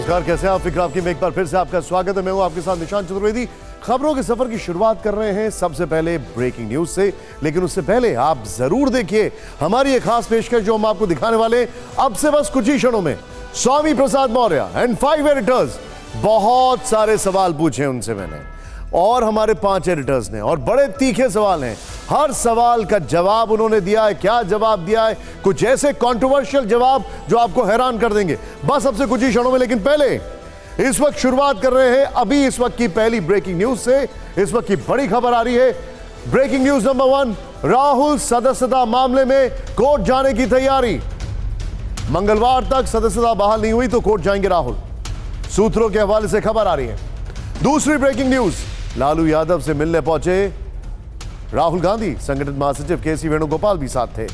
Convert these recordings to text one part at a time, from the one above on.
नमस्कार, कैसे हैं आप? फिक्र आपकी में एक बार फिर से आपका स्वागत है। मैं हूं आपके साथ निशांत चतुर्वेदी। खबरों के सफर की शुरुआत कर रहे हैं सबसे पहले ब्रेकिंग न्यूज से, लेकिन उससे पहले आप जरूर देखिए हमारी एक खास पेशकश जो हम आपको दिखाने वाले अब से बस कुछ ही क्षणों में। स्वामी प्रसाद मौर्य एंड 5 एडिटर्स, बहुत सारे सवाल पूछे उनसे मैंने और हमारे 5 एडिटर्स ने, और बड़े तीखे सवाल हैं। हर सवाल का जवाब उन्होंने दिया है। क्या जवाब दिया है? कुछ ऐसे कंट्रोवर्शियल जवाब जो आपको हैरान कर देंगे, बस अब से कुछ ही क्षणों में। लेकिन पहले इस वक्त शुरुआत कर रहे हैं अभी इस वक्त की पहली ब्रेकिंग न्यूज से। इस वक्त की बड़ी खबर आ रही है। ब्रेकिंग न्यूज नंबर 1, राहुल सदस्यता मामले में कोर्ट जाने की तैयारी। मंगलवार तक सदस्यता बहाल नहीं हुई तो कोर्ट जाएंगे राहुल, सूत्रों के हवाले से खबर आ रही है। दूसरी ब्रेकिंग न्यूज, लालू यादव से मिलने पहुंचे राहुल गांधी। संगठन महासचिव केसी वेणुगोपाल भी साथ थे।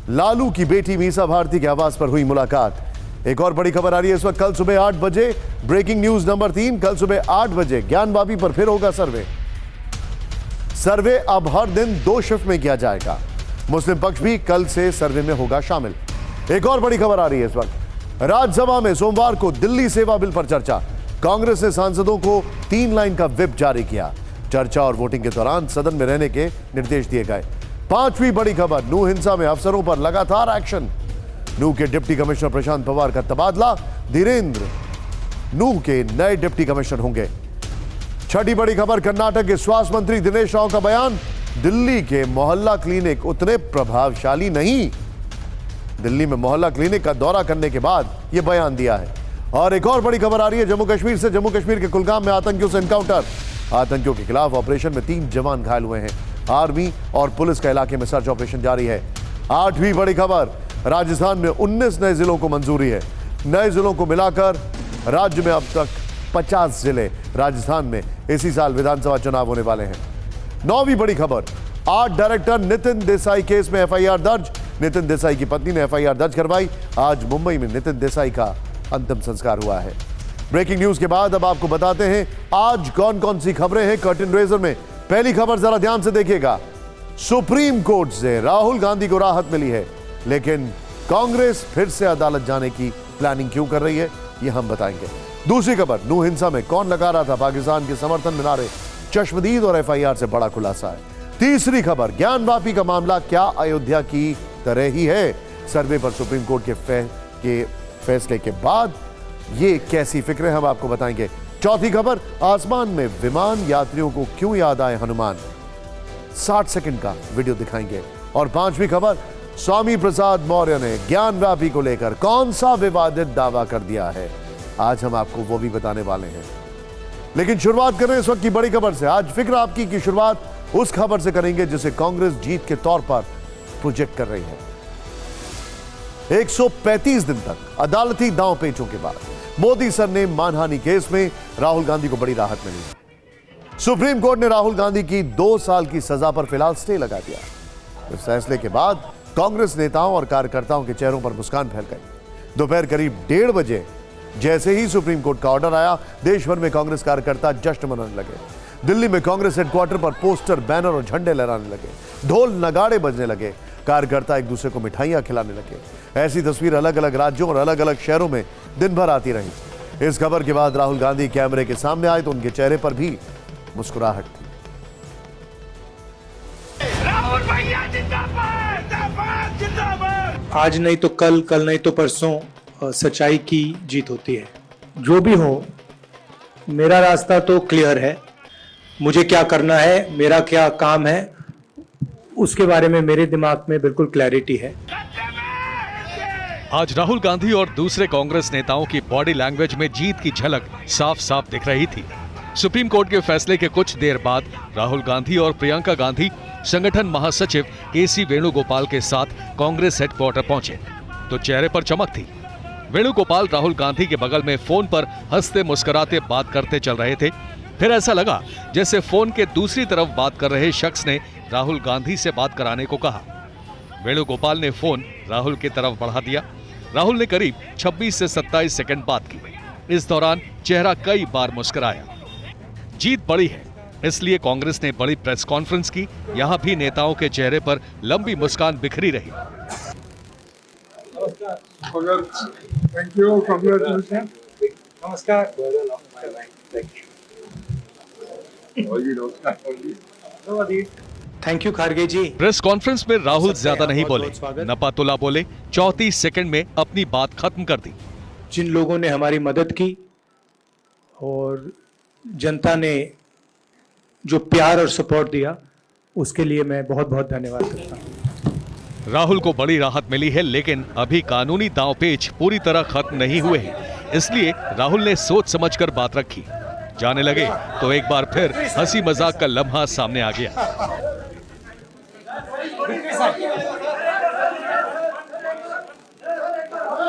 लालू की बेटी मीसा भारती के आवास पर हुई मुलाकात। एक और बड़ी खबर आ रही है इस वक्त। कल सुबह 8 बजे ब्रेकिंग न्यूज नंबर 3, कल सुबह 8 बजे ज्ञानवापी पर फिर होगा सर्वे अब हर दिन 2 शिफ्ट में किया जाएगा। मुस्लिम पक्ष भी कल से सर्वे में होगा शामिल। एक और बड़ी खबर आ रही है इस वक्त। राज्यसभा में सोमवार को दिल्ली सेवा बिल पर चर्चा। कांग्रेस ने सांसदों को 3 लाइन का व्हिप जारी किया। चर्चा और वोटिंग के दौरान सदन में रहने के निर्देश दिए गए। 5वीं बड़ी खबर, नूह हिंसा में अफसरों पर लगातार एक्शन। नूह के डिप्टी कमिश्नर प्रशांत पवार का तबादला, धीरेन्द्र नूह के नए डिप्टी कमिश्नर होंगे। 6ठी बड़ी खबर, कर्नाटक के स्वास्थ्य मंत्री दिनेश राव का बयान, दिल्ली के मोहल्ला क्लिनिक उतने प्रभावशाली नहीं। दिल्ली में मोहल्ला क्लिनिक का दौरा करने के बाद यह बयान दिया है। और एक और बड़ी खबर आ रही है जम्मू कश्मीर से। जम्मू कश्मीर के कुलगाम में आतंकियों से एनकाउंटर। आतंकियों के खिलाफ ऑपरेशन में 3 जवान घायल हुए हैं। आर्मी और पुलिस का इलाके में सर्च ऑपरेशन जारी है। 8वीं बड़ी खबर, राजस्थान में 19 नए जिलों को मंजूरी है। नए जिलों को मिलाकर राज्य में अब तक 50 जिले राजस्थान में इसी साल विधानसभा चुनाव होने वाले हैं। 9वीं बड़ी खबर, art director Nitin Desai case में एफआईआर दर्ज। नितिन देसाई की पत्नी ने एफआईआर दर्ज करवाई। आज मुंबई में नितिन देसाई का अंतिम संस्कार हुआ है। ब्रेकिंग न्यूज के बाद अब आपको बताते हैं आज कौन कौन सी खबरें हैं कर्टन रेजर में। पहली खबर जरा ध्यान से देखिएगा। सुप्रीम कोर्ट से राहुल गांधी को राहत मिली है, लेकिन कांग्रेस फिर से अदालत जाने की प्लानिंग क्यों कर रही है, यह हम बताएंगे। दूसरी खबर, नूह हिंसा में कौन लगा रहा था पाकिस्तान के समर्थन में नारे, चश्मदीद और एफआईआर से बड़ा खुलासा है। तीसरी खबर, ज्ञानवापी का मामला क्या अयोध्या की तरह ही है? सर्वे पर सुप्रीम कोर्ट के फैसले के बाद ये कैसी फिक्रें हम आपको बताएंगे। चौथी खबर, आसमान में विमान, यात्रियों को क्यों याद आए हनुमान, 60 सेकंड का वीडियो दिखाएंगे। और 5वीं खबर, स्वामी प्रसाद मौर्य ने ज्ञानवापी को लेकर कौन सा विवादित दावा कर दिया है, आज हम आपको वो भी बताने वाले हैं। लेकिन शुरुआत करें इस वक्त की बड़ी खबर से। आज फिक्र आपकी की शुरुआत उस खबर से करेंगे जिसे कांग्रेस जीत के तौर पर प्रोजेक्ट कर रही है। 135 दिन तक अदालती दांव पेचों के बाद मोदी सर ने मानहानि केस में राहुल गांधी को बड़ी राहत मिली है। सुप्रीम कोर्ट ने राहुल गांधी की 2 साल की सजा पर फिलहाल स्टे लगा दिया। इस फैसले के बाद कांग्रेस नेताओं और कार्यकर्ताओं के चेहरों पर मुस्कान फैल गई। दोपहर करीब 1:30 बजे जैसे ही सुप्रीम कोर्ट का ऑर्डर आया, देश भर में कांग्रेस कार्यकर्ता जश्न मनाने लगे। दिल्ली में कांग्रेस हेडक्वार्टर पर पोस्टर, बैनर और झंडे लहराने लगे। ढोल नगाड़े बजने लगे। कार्यकर्ता एक दूसरे को मिठाइयां खिलाने लगे। ऐसी तस्वीर अलग अलग राज्यों और अलग अलग शहरों में दिन भर आती रही। इस खबर के बाद राहुल गांधी कैमरे के सामने आए तो उनके चेहरे पर भी मुस्कुराहट थी। राहुल भैया जिंदाबाद, जिंदाबाद, जिंदाबाद। आज नहीं तो कल, कल नहीं तो परसों सच्चाई की जीत होती है। जो भी हो, मेरा रास्ता तो क्लियर है। मुझे क्या करना है, मेरा क्या काम है, उसके बारे में मेरे दिमाग में बिल्कुल क्लैरिटी है। आज राहुल गांधी और दूसरे कांग्रेस नेताओं की बॉडी लैंग्वेज में जीत की झलक साफ साफ दिख रही थी। सुप्रीम कोर्ट के फैसले के कुछ देर बाद राहुल गांधी और प्रियंका गांधी संगठन महासचिव केसी वेणुगोपाल के साथ कांग्रेस हेडक्वार्टर पहुंचे तो चेहरे पर चमक थी। वेणुगोपाल राहुल गांधी के बगल में फोन पर हंसते मुस्कुराते बात करते चल रहे थे। फिर ऐसा लगा जैसे फोन के दूसरी तरफ बात कर रहे शख्स ने राहुल गांधी से बात कराने को कहा। वेणुगोपाल ने फोन राहुल की तरफ बढ़ा दिया। राहुल ने करीब 26 से 27 सेकंड बात की। इस दौरान चेहरा कई बार मुस्कुराया। जीत बड़ी है, इसलिए कांग्रेस ने बड़ी प्रेस कॉन्फ्रेंस की। यहां भी नेताओं के चेहरे पर लंबी मुस्कान बिखरी रही। Thank you. Congratulations. नमस्कार। Thank you Kharge ji. Press conference में राहुल सबका ज्यादा नहीं बहुत बहुत बोले, स्वागत। नपातुला बोले, 34 सेकंड में अपनी बात खत्म कर दी। जिन लोगों ने हमारी मदद की और जनता ने जो प्यार और सपोर्ट दिया, उसके लिए मैं बहुत बहुत धन्यवाद करता हूँ। राहुल को बड़ी राहत मिली है, लेकिन अभी कानूनी दांवपेच पूरी तरह खत्म नहीं हुए हैं, इसलिए राहुल ने सोच समझकर बात रखी। जाने लगे तो एक बार फिर हंसी मजाक का लम्हा सामने आ गया।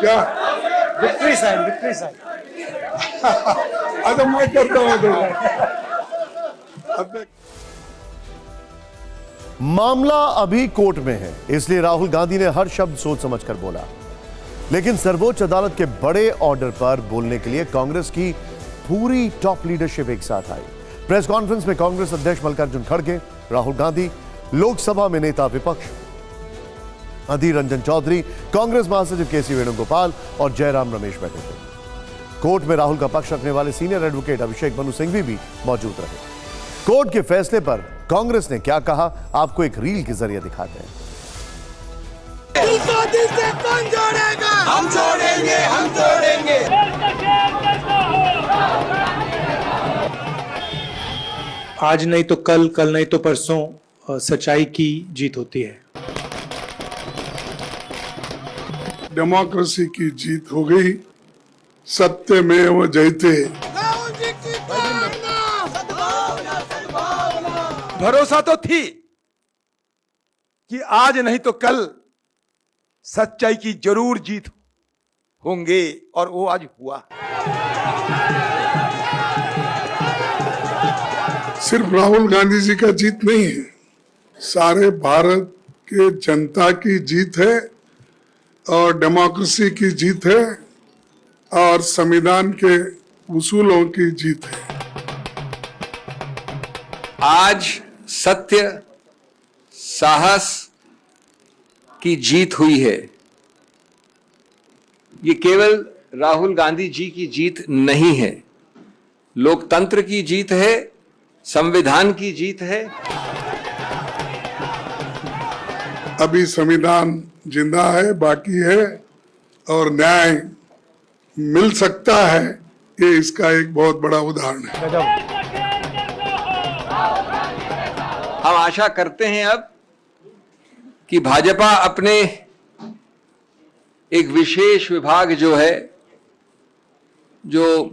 क्या? Victory sign, victory sign. अब मैं करता हूँ। अब मामला अभी कोर्ट में है, इसलिए राहुल गांधी ने हर शब्द सोच समझकर बोला। लेकिन सर्वोच्च अदालत के बड़े ऑर्डर पर बोलने के लिए कांग्रेस की पूरी टॉप लीडरशिप एक साथ आई। प्रेस कॉन्फ्रेंस में कांग्रेस अध्यक्ष मल्लिकार्जुन खड़गे, राहुल गांधी, लोकसभा में नेता विपक्ष अधीर रंजन चौधरी, कांग्रेस महासचिव केसी वेणुगोपाल और जयराम रमेश बैठे थे। कोर्ट में राहुल का पक्ष रखने वाले सीनियर एडवोकेट अभिषेक मनु सिंघवी भी मौजूद रहे। कोर्ट के फैसले पर कांग्रेस ने क्या कहा, आपको एक रील के जरिए दिखाते हैं। से कौन जोड़ेगा? हम जोड़ेंगे, हम जोड़ेंगे। आज नहीं तो कल, कल नहीं तो परसों सच्चाई की जीत होती है। डेमोक्रेसी की जीत हो गई। सत्यमेव जयते। भरोसा तो थी कि आज नहीं तो कल सच्चाई की जरूर जीत होंगे, और वो आज हुआ। सिर्फ राहुल गांधी जी का जीत नहीं है, सारे भारत के जनता की जीत है और डेमोक्रेसी की जीत है और संविधान के उसूलों की जीत है। आज सत्य, साहस की जीत हुई है। ये केवल राहुल गांधी जी की जीत नहीं है, लोकतंत्र की जीत है, संविधान की जीत है। अभी संविधान जिंदा है, बाकी है, और न्याय मिल सकता है, ये इसका एक बहुत बड़ा उदाहरण है। हम आशा करते हैं अब कि भाजपा अपने एक विशेष विभाग जो है, जो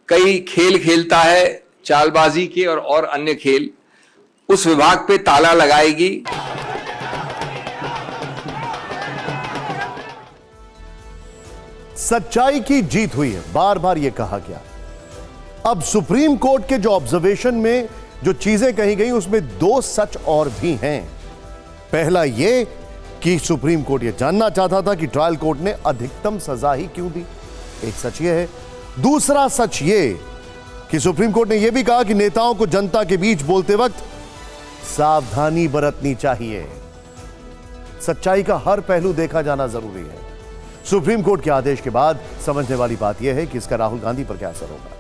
कई खेल खेलता है, चालबाजी के और अन्य खेल, उस विभाग पे ताला लगाएगी। सच्चाई की जीत हुई है, बार बार यह कहा गया। अब सुप्रीम कोर्ट के जो ऑब्जर्वेशन में जो चीजें कही गई, उसमें दो सच और भी हैं। पहला यह कि सुप्रीम कोर्ट यह जानना चाहता था कि ट्रायल कोर्ट ने अधिकतम सजा ही क्यों दी, एक सच यह है। दूसरा सच यह कि सुप्रीम कोर्ट ने यह भी कहा कि नेताओं को जनता के बीच बोलते वक्त सावधानी बरतनी चाहिए। सच्चाई का हर पहलू देखा जाना जरूरी है। सुप्रीम कोर्ट के आदेश के बाद समझने वाली बात यह है कि इसका राहुल गांधी पर क्या असर होगा।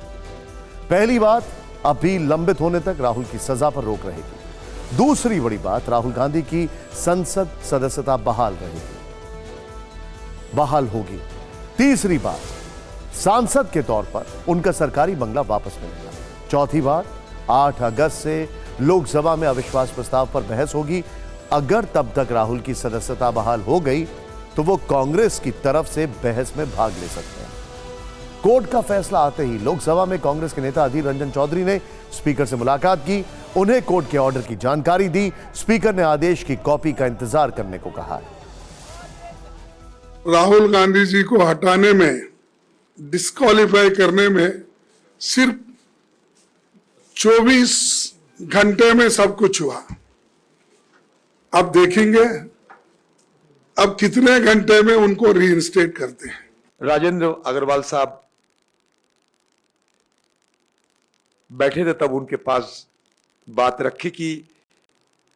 पहली बात, अभी लंबित होने तक राहुल की सजा पर रोक रहेगी। दूसरी बड़ी बात, राहुल गांधी की संसद सदस्यता बहाल रहेगी, बहाल होगी। तीसरी बात, सांसद के तौर पर उनका सरकारी बंगला वापस मिलेगा। चौथी बात, 8 अगस्त से लोकसभा में अविश्वास प्रस्ताव पर बहस होगी। अगर तब तक राहुल की सदस्यता बहाल हो गई तो वो कांग्रेस की तरफ से बहस में भाग ले सकते हैं। कोर्ट का फैसला आते ही लोकसभा में कांग्रेस के नेता अधीर रंजन चौधरी ने स्पीकर से मुलाकात की, उन्हें कोर्ट के ऑर्डर की जानकारी दी। स्पीकर ने आदेश की कॉपी का इंतजार करने को कहा है। राहुल गांधी जी को हटाने में, डिस्क्वालीफाई करने में सिर्फ 24 घंटे में सब कुछ हुआ। अब देखेंगे अब कितने घंटे में उनको रीइंस्टेट करते हैं। राजेंद्र अग्रवाल साहब बैठे थे, तब उनके पास बात रखी कि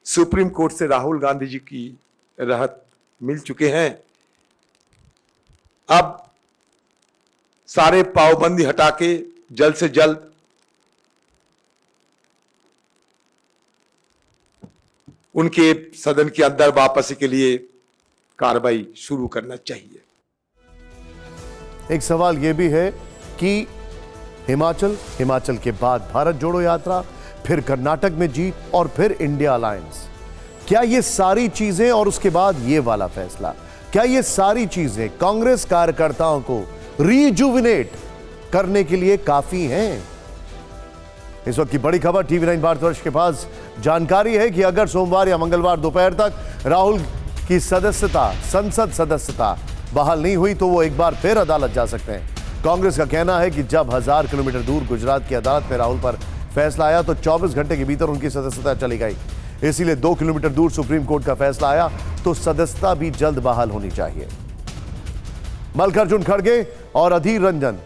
सुप्रीम कोर्ट से राहुल गांधी जी की राहत मिल चुके हैं। अब सारे पाबंदी हटा के जल्द से जल्द उनके सदन के अंदर वापसी के लिए कार्रवाई शुरू करना चाहिए। एक सवाल यह भी है कि हिमाचल के बाद भारत जोड़ो यात्रा, फिर कर्नाटक में जीत और फिर इंडिया अलायंस, क्या ये सारी चीजें और उसके बाद ये वाला फैसला, क्या ये सारी चीजें कांग्रेस कार्यकर्ताओं को रीजुविनेट करने के लिए काफी हैं? इस वक्त की बड़ी खबर टीवी 9 भारतवर्ष के पास जानकारी है कि अगर सोमवार या मंगलवार दोपहर तक राहुल की संसद सदस्यता बहाल नहीं हुई तो वो एक बार फिर अदालत जा सकते हैं। कांग्रेस का कहना है कि जब 1000 किलोमीटर दूर गुजरात की अदालत में राहुल पर फैसला आया तो 24 घंटे के भीतर उनकी सदस्यता चली गई, इसीलिए 2 किलोमीटर दूर सुप्रीम कोर्ट का फैसला आया तो सदस्यता भी जल्द बहाल होनी चाहिए। मल्लिकार्जुन खड़गे और अधीर रंजन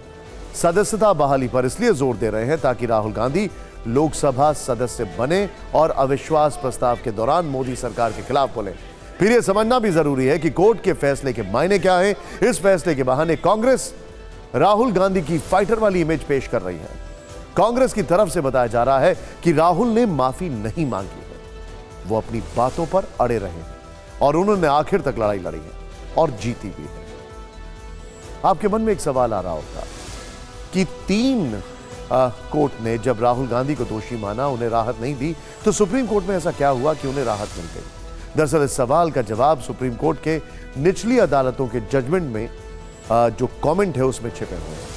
सदस्यता बहाली पर इसलिए जोर दे रहे हैं ताकि राहुल गांधी लोकसभा सदस्य बने और अविश्वास प्रस्ताव के दौरान मोदी सरकार के खिलाफ बोले। फिर यह समझना भी जरूरी है कि कोर्ट के फैसले के मायने क्या हैं। इस फैसले के बहाने कांग्रेस राहुल गांधी की फाइटर वाली इमेज पेश कर रही है। कांग्रेस की तरफ से बताया जा रहा है कि राहुल ने माफी नहीं मांगी है, वो अपनी बातों पर अड़े रहे हैं और उन्होंने आखिर तक लड़ाई लड़ी है और जीती भी है। आपके मन में एक सवाल आ रहा होगा कि 3 कोर्ट ने जब राहुल गांधी को दोषी माना, उन्हें राहत नहीं दी, तो सुप्रीम कोर्ट में ऐसा क्या हुआ कि उन्हें राहत मिल गई? दरअसल इस सवाल का जवाब सुप्रीम कोर्ट के निचली अदालतों के जजमेंट में जो कमेंट है उसमें छिपे हुए हैं।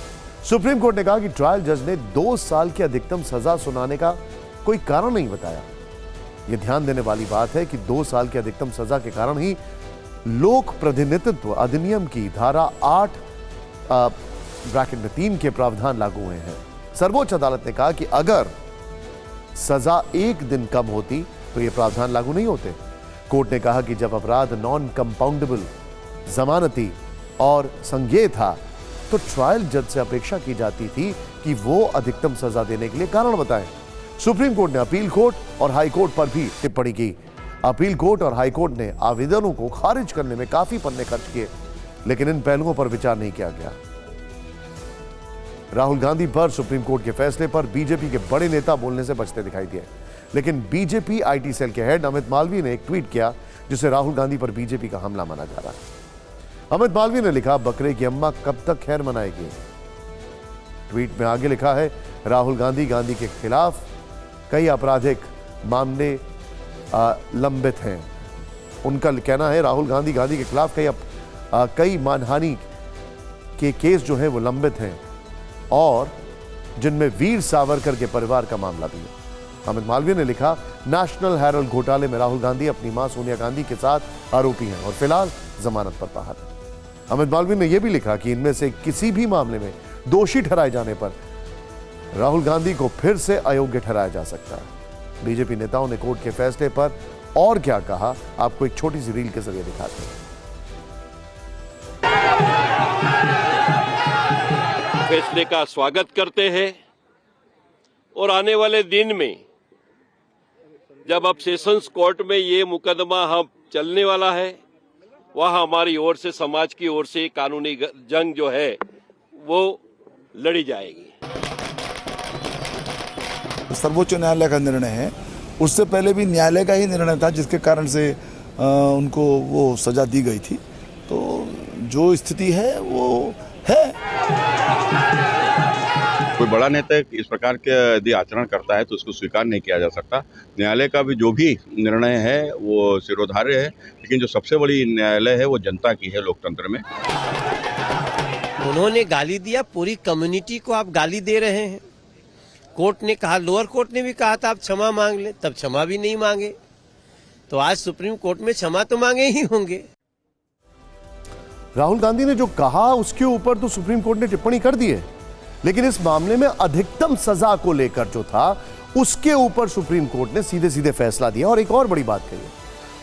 सुप्रीम कोर्ट ने कहा कि ट्रायल जज ने 2 साल की अधिकतम सजा सुनाने का कोई कारण नहीं बताया। यह ध्यान देने वाली बात है कि 2 साल की अधिकतम सजा के कारण ही लोक प्रतिनिधित्व अधिनियम की धारा 8(3) के प्रावधान लागू हुए हैं। सर्वोच्च अदालत ने कहा कि अगर सजा 1 दिन कम होती तो यह प्रावधान लागू नहीं होते। कोर्ट ने कहा कि जब अपराध नॉन कंपाउंडेबल, जमानती और संज्ञेय था तो ट्रायल जज से अपेक्षा की जाती थी कि वो अधिकतम सजा देने के लिए कारण बताएं। सुप्रीम कोर्ट ने अपील कोर्ट और हाई कोर्ट पर भी टिप्पणी की। अपील कोर्ट और हाई कोर्ट ने आवेदनों को खारिज करने में काफी पन्ने खर्च किए, लेकिन इन पहलुओं पर विचार नहीं किया गया। राहुल गांधी पर सुप्रीम कोर्ट के फैसले पर बीजेपी के बड़े नेता बोलने से बचते दिखाई दिए, लेकिन बीजेपी आईटी सेल के हेड अमित मालवीय ने एक ट्वीट किया जिसे राहुल गांधी पर बीजेपी का हमला माना जा रहा है। अमित मालवीय ने लिखा, बकरे की अम्मा कब तक खैर मनाएगी। ट्वीट में आगे लिखा है, राहुल गांधी के खिलाफ कई आपराधिक मामले लंबित हैं। उनका कहना है राहुल गांधी के खिलाफ कई मानहानि के केस जो हैं वो लंबित हैं और जिनमें वीर सावरकर के परिवार का मामला भी है। अमित मालवीय ने लिखा, नेशनल हेराल्ड घोटाले में राहुल गांधी अपनी मां सोनिया गांधी के साथ आरोपी हैं और फिलहाल जमानत पर बाहर है। अमित मालवीय ने यह भी लिखा कि इनमें से किसी भी मामले में दोषी ठहराए जाने पर राहुल गांधी को फिर से अयोग्य ठहराया जा सकता है। बीजेपी नेताओं ने कोर्ट के फैसले पर और क्या कहा, आपको एक छोटी सी रील के जरिए दिखाते हैं। फैसले का स्वागत करते हैं और आने वाले दिन में जब अब सेशंस कोर्ट में ये मुकदमा हम चलने वाला है, वह हमारी ओर से, समाज की ओर से कानूनी जंग जो है वो लड़ी जाएगी। सर्वोच्च न्यायालय का निर्णय है, उससे पहले भी न्यायालय का ही निर्णय था जिसके कारण से उनको वो सजा दी गई थी। तो जो स्थिति है वो है। कोई बड़ा नेता इस प्रकार के यदि आचरण करता है तो उसको स्वीकार नहीं किया जा सकता। न्यायालय का भी जो भी निर्णय है वो सिरोधार्य है, लेकिन जो सबसे बड़ी न्यायालय है वो जनता की है, लोकतंत्र में। उन्होंने गाली दिया, पूरी कम्युनिटी को आप गाली दे रहे हैं। कोर्ट ने कहा, लोअर कोर्ट ने भी कहा था आप क्षमा मांग ले, तब क्षमा भी नहीं मांगे, तो आज सुप्रीम कोर्ट में क्षमा तो मांगे ही होंगे। राहुल गांधी ने जो कहा उसके ऊपर तो सुप्रीम कोर्ट ने टिप्पणी कर दी है, लेकिन इस मामले में अधिकतम सजा को लेकर जो था उसके ऊपर सुप्रीम कोर्ट ने सीधे सीधे फैसला दिया। और एक और बड़ी बात कही,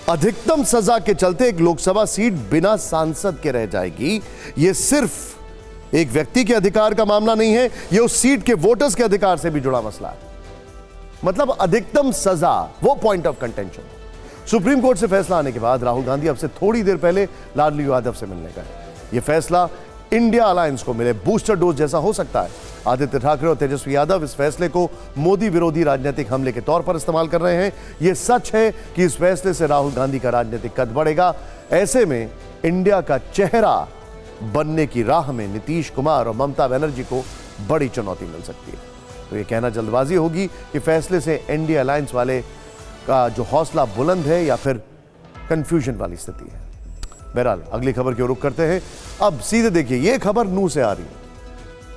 अधिकतम सजा के चलते एक लोकसभा सीट बिना सांसद के रह जाएगी। यह सिर्फ एक व्यक्ति के अधिकार का मामला नहीं है, यह उस सीट के वोटर्स के अधिकार से भी जुड़ा मसला है। मतलब अधिकतम सजा वो point of contention. Supreme court से फैसला आने के बाद राहुल गांधी अब से थोड़ी देर पहले लालू यादव से मिलने गए। यह फैसला इंडिया अलायंस को मिले बूस्टर डोज जैसा हो सकता है। आदित्य ठाकरे और तेजस्वी यादव इस फैसले को मोदी विरोधी राजनीतिक हमले के तौर पर इस्तेमाल कर रहे हैं। यह सच है कि इस फैसले से राहुल गांधी का राजनीतिक कद बढ़ेगा। ऐसे में इंडिया का चेहरा बनने की राह में नीतीश कुमार और ममता बनर्जी को बड़ी चुनौती मिल सकती है। तो यह कहना जल्दबाजी होगी कि फैसले से इंडिया अलायंस वाले का जो हौसला बुलंद है या फिर कंफ्यूजन वाली स्थिति है। बहरहाल अगली खबर की ओर रुख करते हैं। अब सीधे देखिए, यह खबर नू से आ रही है।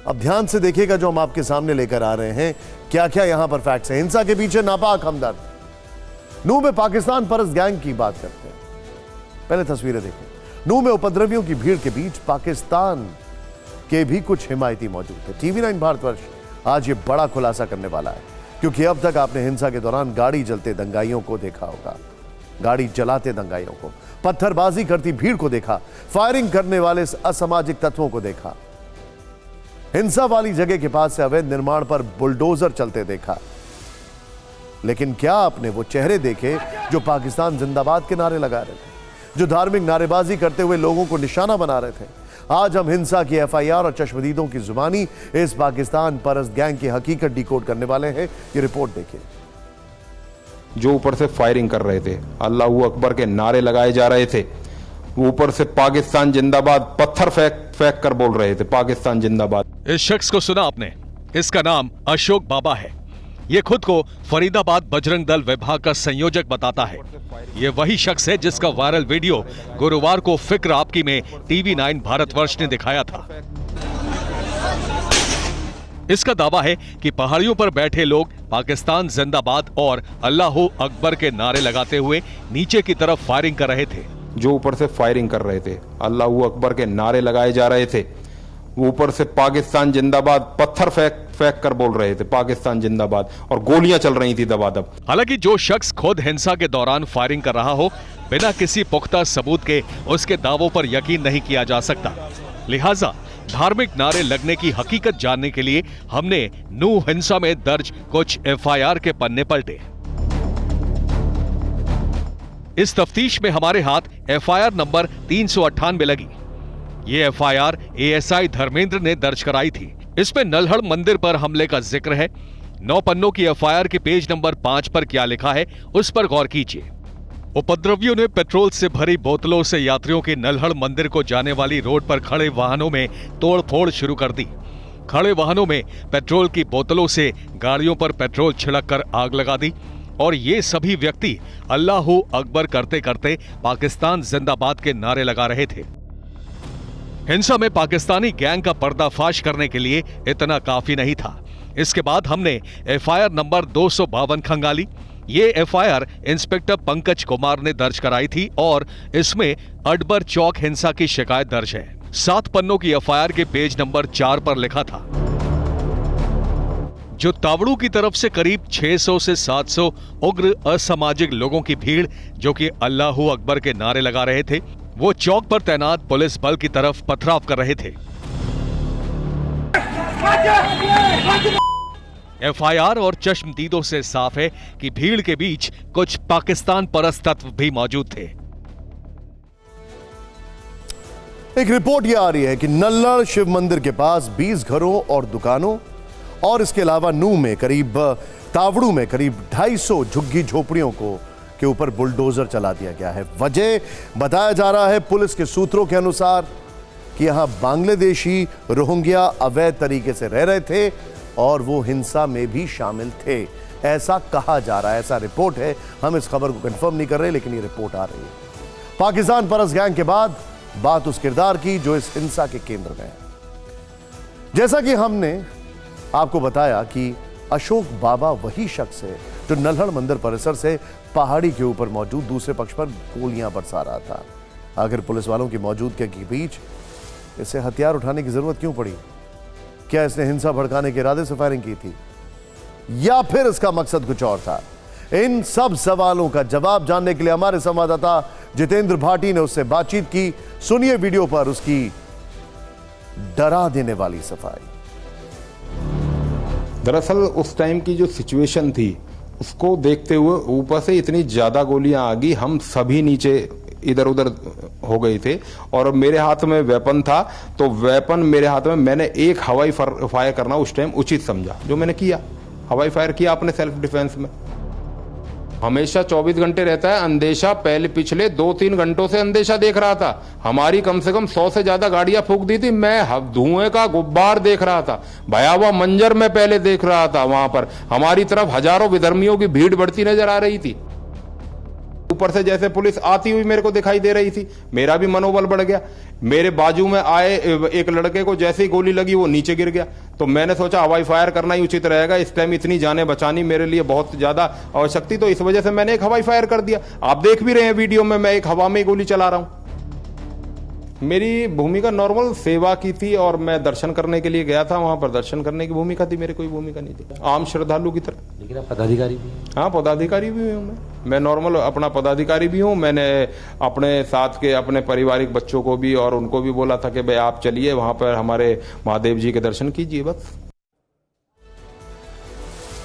अब ध्यान से देखिएगा जो हम आपके सामने लेकर आ रहे हैं, क्या क्या यहां पर फैक्ट्स हैं। हिंसा के पीछे नापाक हमदर्द। नू में पाकिस्तान परस्त गैंग की बात करते हैं। पहले तस्वीरें देखें। नू में उपद्रवियों की भीड़ के बीच पाकिस्तान के भी कुछ हिमायती मौजूद थे। TV9 भारतवर्ष आज ये बड़ा खुलासा करने वाला है, क्योंकि अब तक आपने हिंसा के दौरान गाड़ी जलते दंगाइयों को देखा होगा, गाड़ी जलाते दंगाइयों को, पत्थरबाजी करती भीड़ को देखा, फायरिंग करने वाले असामाजिक तत्वों को देखा, हिंसा वाली जगह के पास से अवैध निर्माण पर बुलडोजर चलते देखा। लेकिन क्या आपने वो चेहरे देखे जो पाकिस्तान जिंदाबाद के नारे लगा रहे थे, जो धार्मिक नारेबाजी करते हुए लोगों को निशाना बना रहे थे? आज हम हिंसा की FIR और चश्मदीदों की जुबानी इस पाकिस्तान परस्त गैंग की हकीकत डिकोड करने वाले हैं। ये रिपोर्ट देखिए। जो ऊपर से फायरिंग कर रहे थे, अल्लाहू अकबर के नारे लगाए जा रहे थे, वो ऊपर से पाकिस्तान जिंदाबाद पत्थर फेंक कर बोल रहे थे, पाकिस्तान जिंदाबाद। इस शख्स को सुना आपने? इसका नाम अशोक बाबा है। ये खुद को फरीदाबाद बजरंग दल विभाग का संयोजक बताता है। ये वही शख्स है जिसका वायरल वीडियो गुरुवार को फिक्र आपकी में TV9 भारतवर्ष ने दिखाया था। इसका दावा है कि पहाड़ियों पर बैठे लोग पाकिस्तान जिंदाबाद और अल्लाहू अकबर के नारे लगाते हुए नीचे की तरफ फायरिंग कर रहे थे। जो ऊपर से फायरिंग कर रहे थे, अल्लाहू अकबर के नारे लगाए जा रहे थे, वो ऊपर से पाकिस्तान जिंदाबाद पत्थर फेंक कर बोल रहे थे, पाकिस्तान जिंदाबाद, और गोलियां चल रही थी दबादब। हालांकि जो शख्स खुद हिंसा के दौरान फायरिंग कर रहा हो, बिना किसी पुख्ता सबूत के उसके दावों पर यकीन नहीं किया जा सकता। लिहाजा धार्मिक नारे लगने की हकीकत जानने के लिए हमने नू हिंसा में दर्ज कुछ FIR के पन्ने पलटे। इस तफ्तीश में हमारे हाथ FIR नंबर 398 लगी। ये FIR ASI धर्मेंद्र ने दर्ज कराई थी। इसमें नल्हड़ मंदिर पर हमले का जिक्र है। 9 पन्नों की FIR के पेज नंबर 5 पर क्या लिखा है उस पर गौर कीजिए। उपद्रवियों ने पेट्रोल से भरी बोतलों से यात्रियों के नल्हड़ मंदिर को जाने वाली रोड पर खड़े वाहनों में तोड़फोड़ शुरू कर दी। खड़े वाहनों में पेट्रोल की बोतलों से गाड़ियों पर पेट्रोल छिड़ककर आग लगा दी और ये सभी व्यक्ति अल्लाहू अकबर करते करते पाकिस्तान जिंदाबाद के नारे लगा रहे थे। हिंसा में पाकिस्तानी गैंग का पर्दाफाश करने के लिए इतना काफी नहीं था। इसके बाद हमने FIR नंबर 252 खंगाली। ये FIR इंस्पेक्टर पंकज कुमार ने दर्ज कराई थी और इसमें अडबर चौक हिंसा की शिकायत दर्ज है। 7 पन्नों की FIR के पेज नंबर 4 पर लिखा था, जो तावड़ू की तरफ से करीब 600 से 700 उग्र असामाजिक लोगों की भीड़ जो कि अल्लाहू अकबर के नारे लगा रहे थे, वो चौक पर तैनात पुलिस बल की तरफ पथराव कर रहे थे। FIR और चश्मदीदों से साफ है कि भीड़ के बीच कुछ पाकिस्तान परस्त तत्व भी मौजूद थे। एक रिपोर्ट यह आ रही है कि नल्लड़ शिव मंदिर के पास 20 घरों और दुकानों और इसके अलावा नू में करीब तावड़ू में करीब 250 झुग्गी झोपड़ियों के ऊपर बुलडोजर चला दिया गया है। वजह बताया जा रहा है पुलिस के सूत्रों के अनुसार कि यहां बांग्लादेशी रोहिंग्या अवैध तरीके से रह रहे थे और वो हिंसा में भी शामिल थे, ऐसा कहा जा रहा है। ऐसा रिपोर्ट है। हम इस खबर को कंफर्म नहीं कर रहे, लेकिन ये रिपोर्ट आ रही है। पाकिस्तान परस्त गैंग के बाद बात उस किरदार की जो इस हिंसा के केंद्र में है। जैसा कि हमने आपको बताया कि अशोक बाबा वही शख्स है जो नल्हड़ मंदिर परिसर से पहाड़ी के ऊपर मौजूद दूसरे पक्ष पर गोलियां बरसा रहा था। आखिर पुलिस वालों की मौजूदगी के बीच इसे हथियार उठाने की जरूरत क्यों पड़ी? क्या इसने हिंसा भड़काने के इरादे से फायरिंग की थी या फिर इसका मकसद कुछ और था? इन सब सवालों का जवाब जानने के लिए हमारे संवाददाता जितेंद्र भाटी ने उससे बातचीत की। सुनिए वीडियो पर उसकी डरा देने वाली सफाई। दरअसल उस टाइम की जो सिचुएशन थी उसको देखते हुए ऊपर से इतनी ज्यादा गोलियां आ गई, हम सभी नीचे इधर उधर हो गए थे और मेरे हाथ में वेपन था, तो वेपन मेरे हाथ में, मैंने एक हवाई फायर करना उस टाइम उचित समझा, जो मैंने किया, हवाई फायर किया अपने सेल्फ डिफेंस में। हमेशा 24 घंटे रहता है अंदेशा, पहले पिछले 2-3 घंटों से अंदेशा देख रहा था। हमारी कम से कम 100 से ज्यादा गाड़ियां फूंक दी थी, मैं धुएं का गुब्बार देख रहा था, भयावह मंजर मैं पहले देख रहा था। वहां पर हमारी तरफ हजारों विधर्मियों की भीड़ बढ़ती नजर आ रही थी। ऊपर से जैसे पुलिस आती हुई मेरे को दिखाई दे रही थी, मेरा भी मनोबल बढ़ गया। मेरे बाजू में आए एक लड़के को जैसे ही गोली लगी वो नीचे गिर गया, तो मैंने सोचा हवाई फायर करना ही उचित रहेगा, इस टाइम इतनी जानें बचानी मेरे लिए बहुत ज्यादा आवश्यक थी, तो इस वजह से मैंने एक हवाई फायर कर दिया। आप देख भी रहे हैं वीडियो में, मैं एक हवा में गोली चला रहा हूं। मेरी भूमिका नॉर्मल सेवा की थी और मैं दर्शन करने के लिए गया था, वहां पर दर्शन करने की भूमिका थी, मेरी कोई भूमिका नहीं थी, आम श्रद्धालु की तरह। लेकिन आप पदाधिकारी भी? हाँ, पदाधिकारी भी हूँ मैं नॉर्मल अपना पदाधिकारी भी हूँ। मैंने अपने साथ के अपने पारिवारिक बच्चों को भी और उनको भी बोला था कि भाई आप चलिए वहां पर हमारे महादेव जी के दर्शन कीजिए, बस।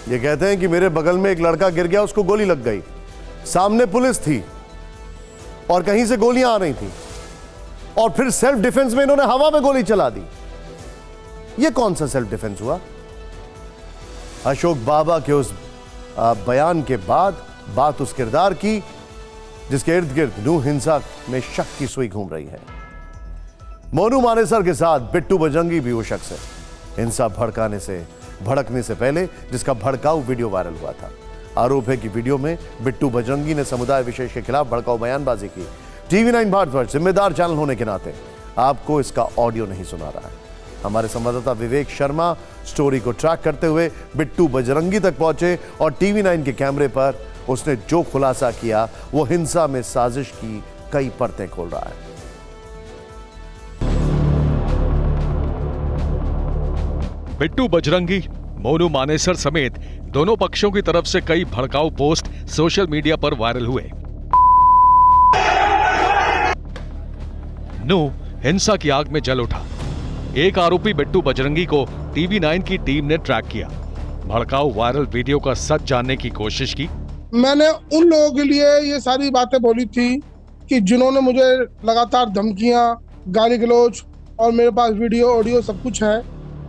ये कहते हैं कि मेरे बगल में एक लड़का गिर गया, उसको गोली लग गई, सामने पुलिस थी और कहीं से गोलियां आ रही थी और फिर सेल्फ डिफेंस में इन्होंने हवा में गोली चला दी। यह कौन सा सेल्फ डिफेंस हुआ? अशोक बाबा के उस बयान के बाद बात उस किरदार की जिसके इर्द गिर्द नू हिंसा में शक की सुई घूम रही है। मोनू मानेसर के साथ बिट्टू बजरंगी भी वो शख्स है, हिंसा भड़कने से पहले जिसका भड़काऊ वीडियो वायरल हुआ था। आरोप है कि वीडियो में बिट्टू बजरंगी ने समुदाय विशेष के खिलाफ भड़काऊ बयानबाजी की। टीवी 9 भारतवर्ष जिम्मेदार चैनल होने के नाते आपको इसका ऑडियो नहीं सुना रहा है। हमारे संवाददाता विवेक शर्मा स्टोरी को ट्रैक करते हुए बिट्टू बजरंगी तक पहुंचे और टीवी 9 के कैमरे पर उसने जो खुलासा किया वो हिंसा में साजिश की कई परतें खोल रहा है। बिट्टू बजरंगी, मोनू मानेसर समेत दोनों पक्षों की तरफ से कई भड़काऊ पोस्ट सोशल मीडिया पर वायरल हुए। नू हिंसा की आग में जल उठा। एक आरोपी बिट्टू बजरंगी को टीवी 9 की टीम ने ट्रैक किया, भड़काऊ वायरल वीडियो का सच जानने की कोशिश की। मैंने उन लोगों के लिए ये सारी बातें बोली थी कि जिन्होंने मुझे लगातार धमकियां, गाली गलौज और मेरे पास वीडियो ऑडियो सब कुछ है,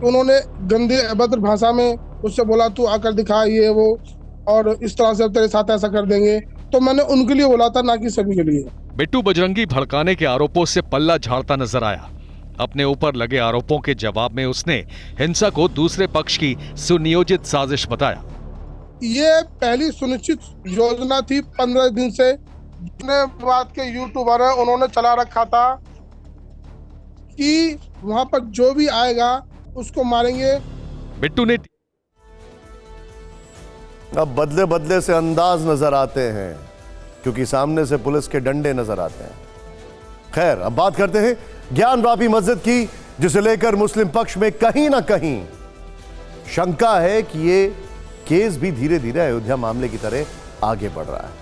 उन्होंने गंदे अभद्र भाषा में मुझसे बोला तू आकर दिखा ये वो और इस तरह से तेरे साथ ऐसा कर देंगे, तो मैंने उनके लिए बोला था, ना कि सभी के लिए। बिट्टू बजरंगी भड़काने के आरोपों से पल्ला झाड़ता नजर आया। अपने ऊपर लगे आरोपों के जवाब में उसने हिंसा को दूसरे पक्ष की सुनियोजित साजिश बताया। ये पहली सुनिश्चित योजना थी 15 दिन से, जितने बात के यूट्यूबर है उन्होंने चला रखा था कि वहां पर जो भी आएगा उसको मारेंगे। बिट्टू ने अब बदले बदले से अंदाज नजर आते हैं क्योंकि सामने से पुलिस के डंडे नजर आते हैं। खैर, अब बात करते हैं ज्ञानवापी मस्जिद की, जिसे लेकर मुस्लिम पक्ष में कहीं ना कहीं शंका है कि ये केस भी धीरे धीरे अयोध्या मामले की तरह आगे बढ़ रहा है।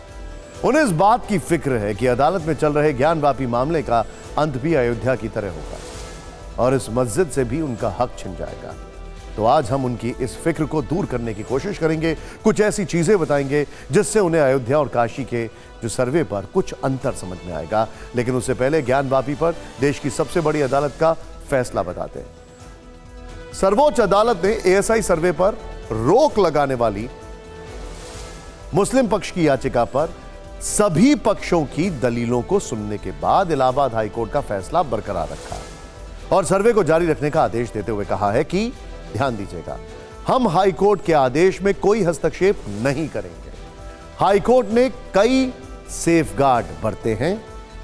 उन्हें इस बात की फिक्र है कि अदालत में चल रहे ज्ञानवापी मामले का अंत भी अयोध्या की तरह होगा और इस मस्जिद से भी उनका हक छिन जाएगा। तो आज हम उनकी इस फिक्र को दूर करने की कोशिश करेंगे, कुछ ऐसी चीजें बताएंगे जिससे उन्हें अयोध्या और काशी के जो सर्वे पर कुछ अंतर समझ में आएगा। लेकिन उससे पहले ज्ञानवापी पर देश की सबसे बड़ी अदालत का फैसला बताते हैं। सर्वोच्च अदालत ने एएसआई सर्वे पर रोक लगाने वाली मुस्लिम पक्ष की याचिका पर सभी पक्षों की दलीलों को सुनने के बाद इलाहाबाद हाईकोर्ट का फैसला बरकरार रखा और सर्वे को जारी रखने का आदेश देते हुए कहा है कि ध्यान दीजिएगा, हम हाईकोर्ट के आदेश में कोई हस्तक्षेप नहीं करेंगे। हाईकोर्ट ने कई सेफगार्ड बरते हैं।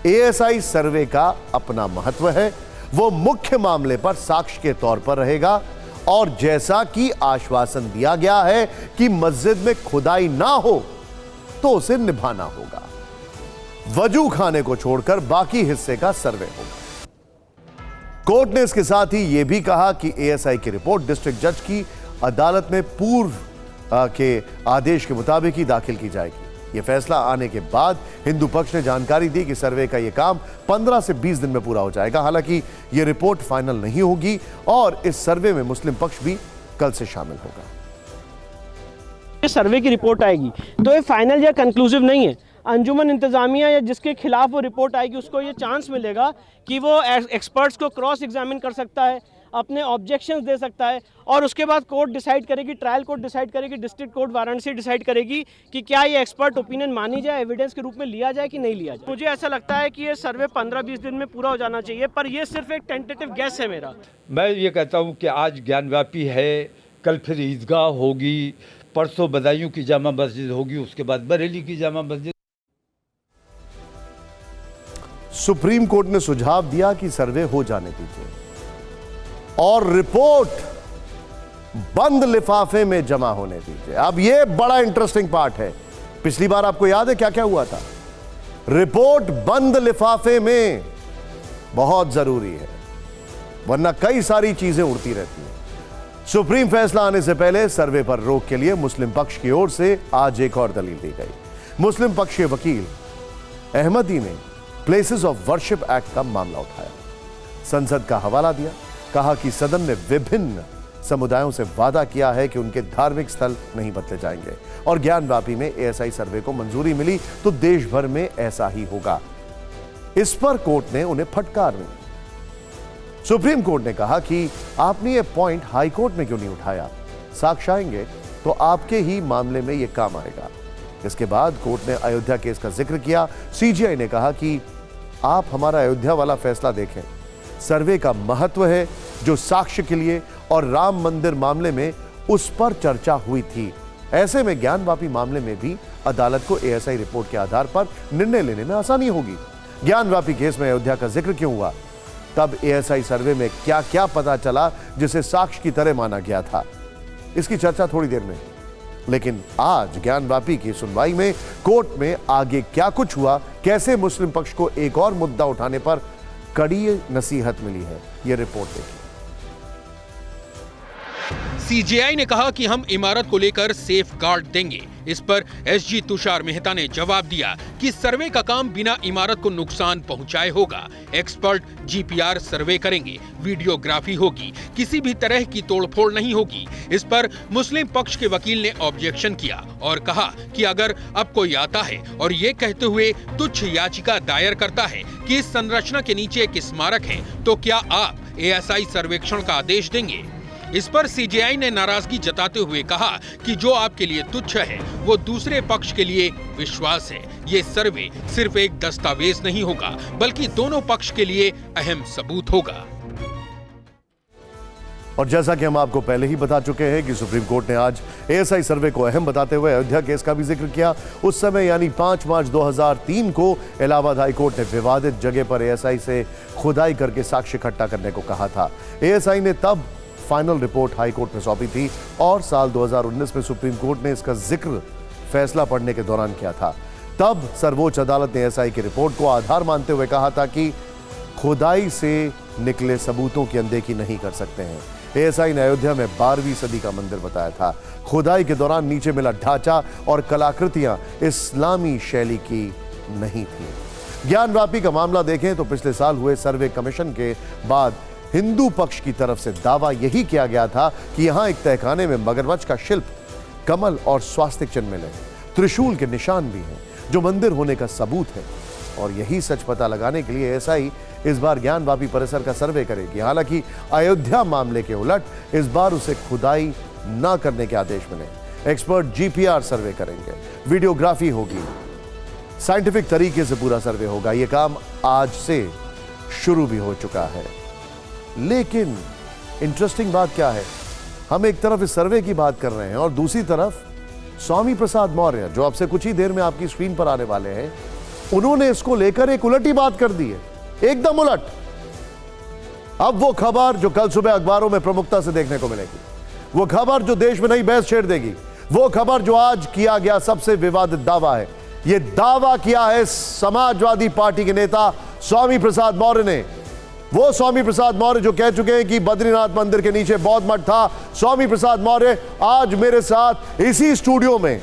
एएसआई सर्वे का अपना महत्व है, वो मुख्य मामले पर साक्ष्य के तौर पर रहेगा और जैसा कि आश्वासन दिया गया है कि मस्जिद में खुदाई ना हो तो उसे निभाना होगा। वजू खाने को छोड़कर बाकी हिस्से का सर्वे होगा। कोर्ट ने इसके साथ ही यह भी कहा कि एएसआई की रिपोर्ट डिस्ट्रिक्ट जज की अदालत में पूर्व के आदेश के मुताबिक ही दाखिल की जाएगी। यह फैसला आने के बाद हिंदू पक्ष ने जानकारी दी कि सर्वे का यह काम 15 से 20 दिन में पूरा हो जाएगा। हालांकि यह रिपोर्ट फाइनल नहीं होगी और इस सर्वे में मुस्लिम पक्ष भी कल से शामिल होगा। सर्वे की रिपोर्ट आएगी तो ये फाइनल या कंक्लूसिव नहीं है। अंजुमन इंतज़ामिया या जिसके खिलाफ वो रिपोर्ट आएगी उसको ये चांस मिलेगा कि वो एक्सपर्ट्स को क्रॉस एग्जामिन कर सकता है, अपने ऑब्जेक्शंस दे सकता है और उसके बाद कोर्ट डिसाइड करेगी, ट्रायल कोर्ट डिसाइड करेगी, डिस्ट्रिक्ट कोर्ट वाराणसी डिसाइड करेगी कि क्या ये एक्सपर्ट ओपिनियन मानी जाए, एविडेंस के रूप में लिया जाए कि नहीं लिया जाए। मुझे ऐसा लगता है कि ये सर्वे 15-20 दिन में पूरा हो जाना चाहिए, पर ये सिर्फ एक टेंटेटिव गेस है मेरा। मैं ये कहता हूँ कि आज ज्ञानव्यापी है, कल फिर ईदगाह होगी, परसों बदायूं की जामा मस्जिद होगी, उसके बाद बरेली की जामा मस्जिद। सुप्रीम कोर्ट ने सुझाव दिया कि सर्वे हो जाने दीजिए और रिपोर्ट बंद लिफाफे में जमा होने दीजिए। अब यह बड़ा इंटरेस्टिंग पार्ट है। पिछली बार आपको याद है क्या क्या हुआ था? रिपोर्ट बंद लिफाफे में बहुत जरूरी है, वरना कई सारी चीजें उड़ती रहती हैं। सुप्रीम फैसला आने से पहले सर्वे पर रोक के लिए मुस्लिम पक्ष की ओर से आज एक और दलील दी गई। मुस्लिम पक्ष के वकील अहमदी ने प्लेसेस ऑफ वर्शिप एक्ट का मामला उठाया, संसद का हवाला दिया, कहा कि सदन ने विभिन्न समुदायों से वादा किया है कि उनके धार्मिक स्थल नहीं बदले जाएंगे और ज्ञानवापी में एएसआई सर्वे को मंजूरी मिली तो देश भर में ऐसा ही होगा। इस पर कोर्ट ने उन्हें फटकार दी। सुप्रीम कोर्ट ने कहा कि आपने ये पॉइंट हाई कोर्ट में क्यों नहीं उठाया, साक्ष्य आएंगे तो आपके ही मामले में ये काम आएगा। इसके बाद कोर्ट ने अयोध्या केस का जिक्र किया। सीजीआई ने कहा कि आप हमारा अयोध्या वाला फैसला देखें, सर्वे का महत्व है जो साक्ष्य के लिए और राम मंदिर मामले में उस पर चर्चा हुई थी। ऐसे में ज्ञानवापी मामले में भी अदालत को एएसआई रिपोर्ट के आधार पर निर्णय लेने में आसानी होगी। ज्ञानवापी केस में अयोध्या का जिक्र क्यों हुआ, तब एएसआई सर्वे में क्या क्या पता चला जिसे साक्ष्य की तरह माना गया था, इसकी चर्चा थोड़ी देर में। लेकिन आज ज्ञानवापी की सुनवाई में कोर्ट में आगे क्या कुछ हुआ, कैसे मुस्लिम पक्ष को एक और मुद्दा उठाने पर कड़ी नसीहत मिली है, यह रिपोर्ट देखिए। सीजेआई ने कहा कि हम इमारत को लेकर सेफ गार्ड देंगे। इस पर एसजी तुषार मेहता ने जवाब दिया कि सर्वे का काम बिना इमारत को नुकसान पहुंचाए होगा। एक्सपर्ट जीपीआर सर्वे करेंगे, वीडियोग्राफी होगी, किसी भी तरह की तोड़फोड़ नहीं होगी। इस पर मुस्लिम पक्ष के वकील ने ऑब्जेक्शन किया और कहा कि अगर अब कोई आता है और ये कहते हुए तुच्छ याचिका दायर करता है कि इस संरचना के नीचे एक स्मारक है, तो क्या आप एएसआई सर्वेक्षण का आदेश देंगे? इस पर सीजेआई ने नाराजगी जताते हुए कहा कि जो आपके लिए तुच्छ है वो दूसरे पक्ष के लिए विश्वास है। ये सर्वे सिर्फ एक दस्तावेज नहीं होगा बल्कि दोनों पक्ष के लिए अहम सबूत होगा। और जैसा कि हम आपको पहले ही बता चुके हैं कि सुप्रीम कोर्ट ने आज एएसआई सर्वे को अहम बताते हुए अयोध्या केस का भी जिक्र किया। उस समय यानी 5 मार्च 2003 को इलाहाबाद हाई कोर्ट ने विवादित जगह पर एएसआई से खुदाई करके साक्ष्य इकट्ठा करने को कहा था। एएसआई ने तब फाइनल रिपोर्ट हाई कोर्ट में सौंपी थी और साल 2019 में सुप्रीम कोर्ट ने इसका जिक्र फैसला पढ़ने के दौरान किया था। तब सर्वोच्च अदालत ने एएसआई की रिपोर्ट को आधार मानते हुए कहा था कि खुदाई से निकले सबूतों की अनदेखी नहीं कर सकते हैं। एएसआई ने अयोध्या में 12वीं सदी का मंदिर बताया था। खुदाई के दौरान नीचे मिला ढांचा और कलाकृतियां इस्लामी शैली की नहीं थी। ज्ञानवापी का मामला देखें तो पिछले साल हुए सर्वे कमीशन के बाद हिंदू पक्ष की तरफ से दावा यही किया गया था कि यहां एक तहखाने में मगरमच्छ का शिल्प, कमल और स्वास्तिक चिन्ह मिले, त्रिशूल के निशान भी हैं जो मंदिर होने का सबूत है। और यही सच पता लगाने के लिए एएसआई इस बार ज्ञानवापी परिसर का सर्वे करेगी। हालांकि अयोध्या मामले के उलट इस बार उसे खुदाई न करने के आदेश मिले। एक्सपर्ट जीपीआर सर्वे करेंगे, वीडियोग्राफी होगी, साइंटिफिक तरीके से पूरा सर्वे होगा। यह काम आज से शुरू भी हो चुका है। लेकिन इंटरेस्टिंग बात क्या है, हम एक तरफ इस सर्वे की बात कर रहे हैं और दूसरी तरफ स्वामी प्रसाद मौर्य, जो आपसे कुछ ही देर में आपकी स्क्रीन पर आने वाले हैं, उन्होंने इसको लेकर एक उलटी बात कर दी है, एकदम उलट। अब वो खबर जो कल सुबह अखबारों में प्रमुखता से देखने को मिलेगी, वो खबर जो देश में नई बहस छेड़ देगी, वो खबर जो आज किया गया सबसे विवादित दावा है। यह दावा किया है समाजवादी पार्टी के नेता स्वामी प्रसाद मौर्य ने। वो स्वामी प्रसाद मौर्य जो कह चुके हैं कि बद्रीनाथ मंदिर के नीचे बौद्ध मठ था। स्वामी प्रसाद मौर्य आज मेरे साथ इसी स्टूडियो में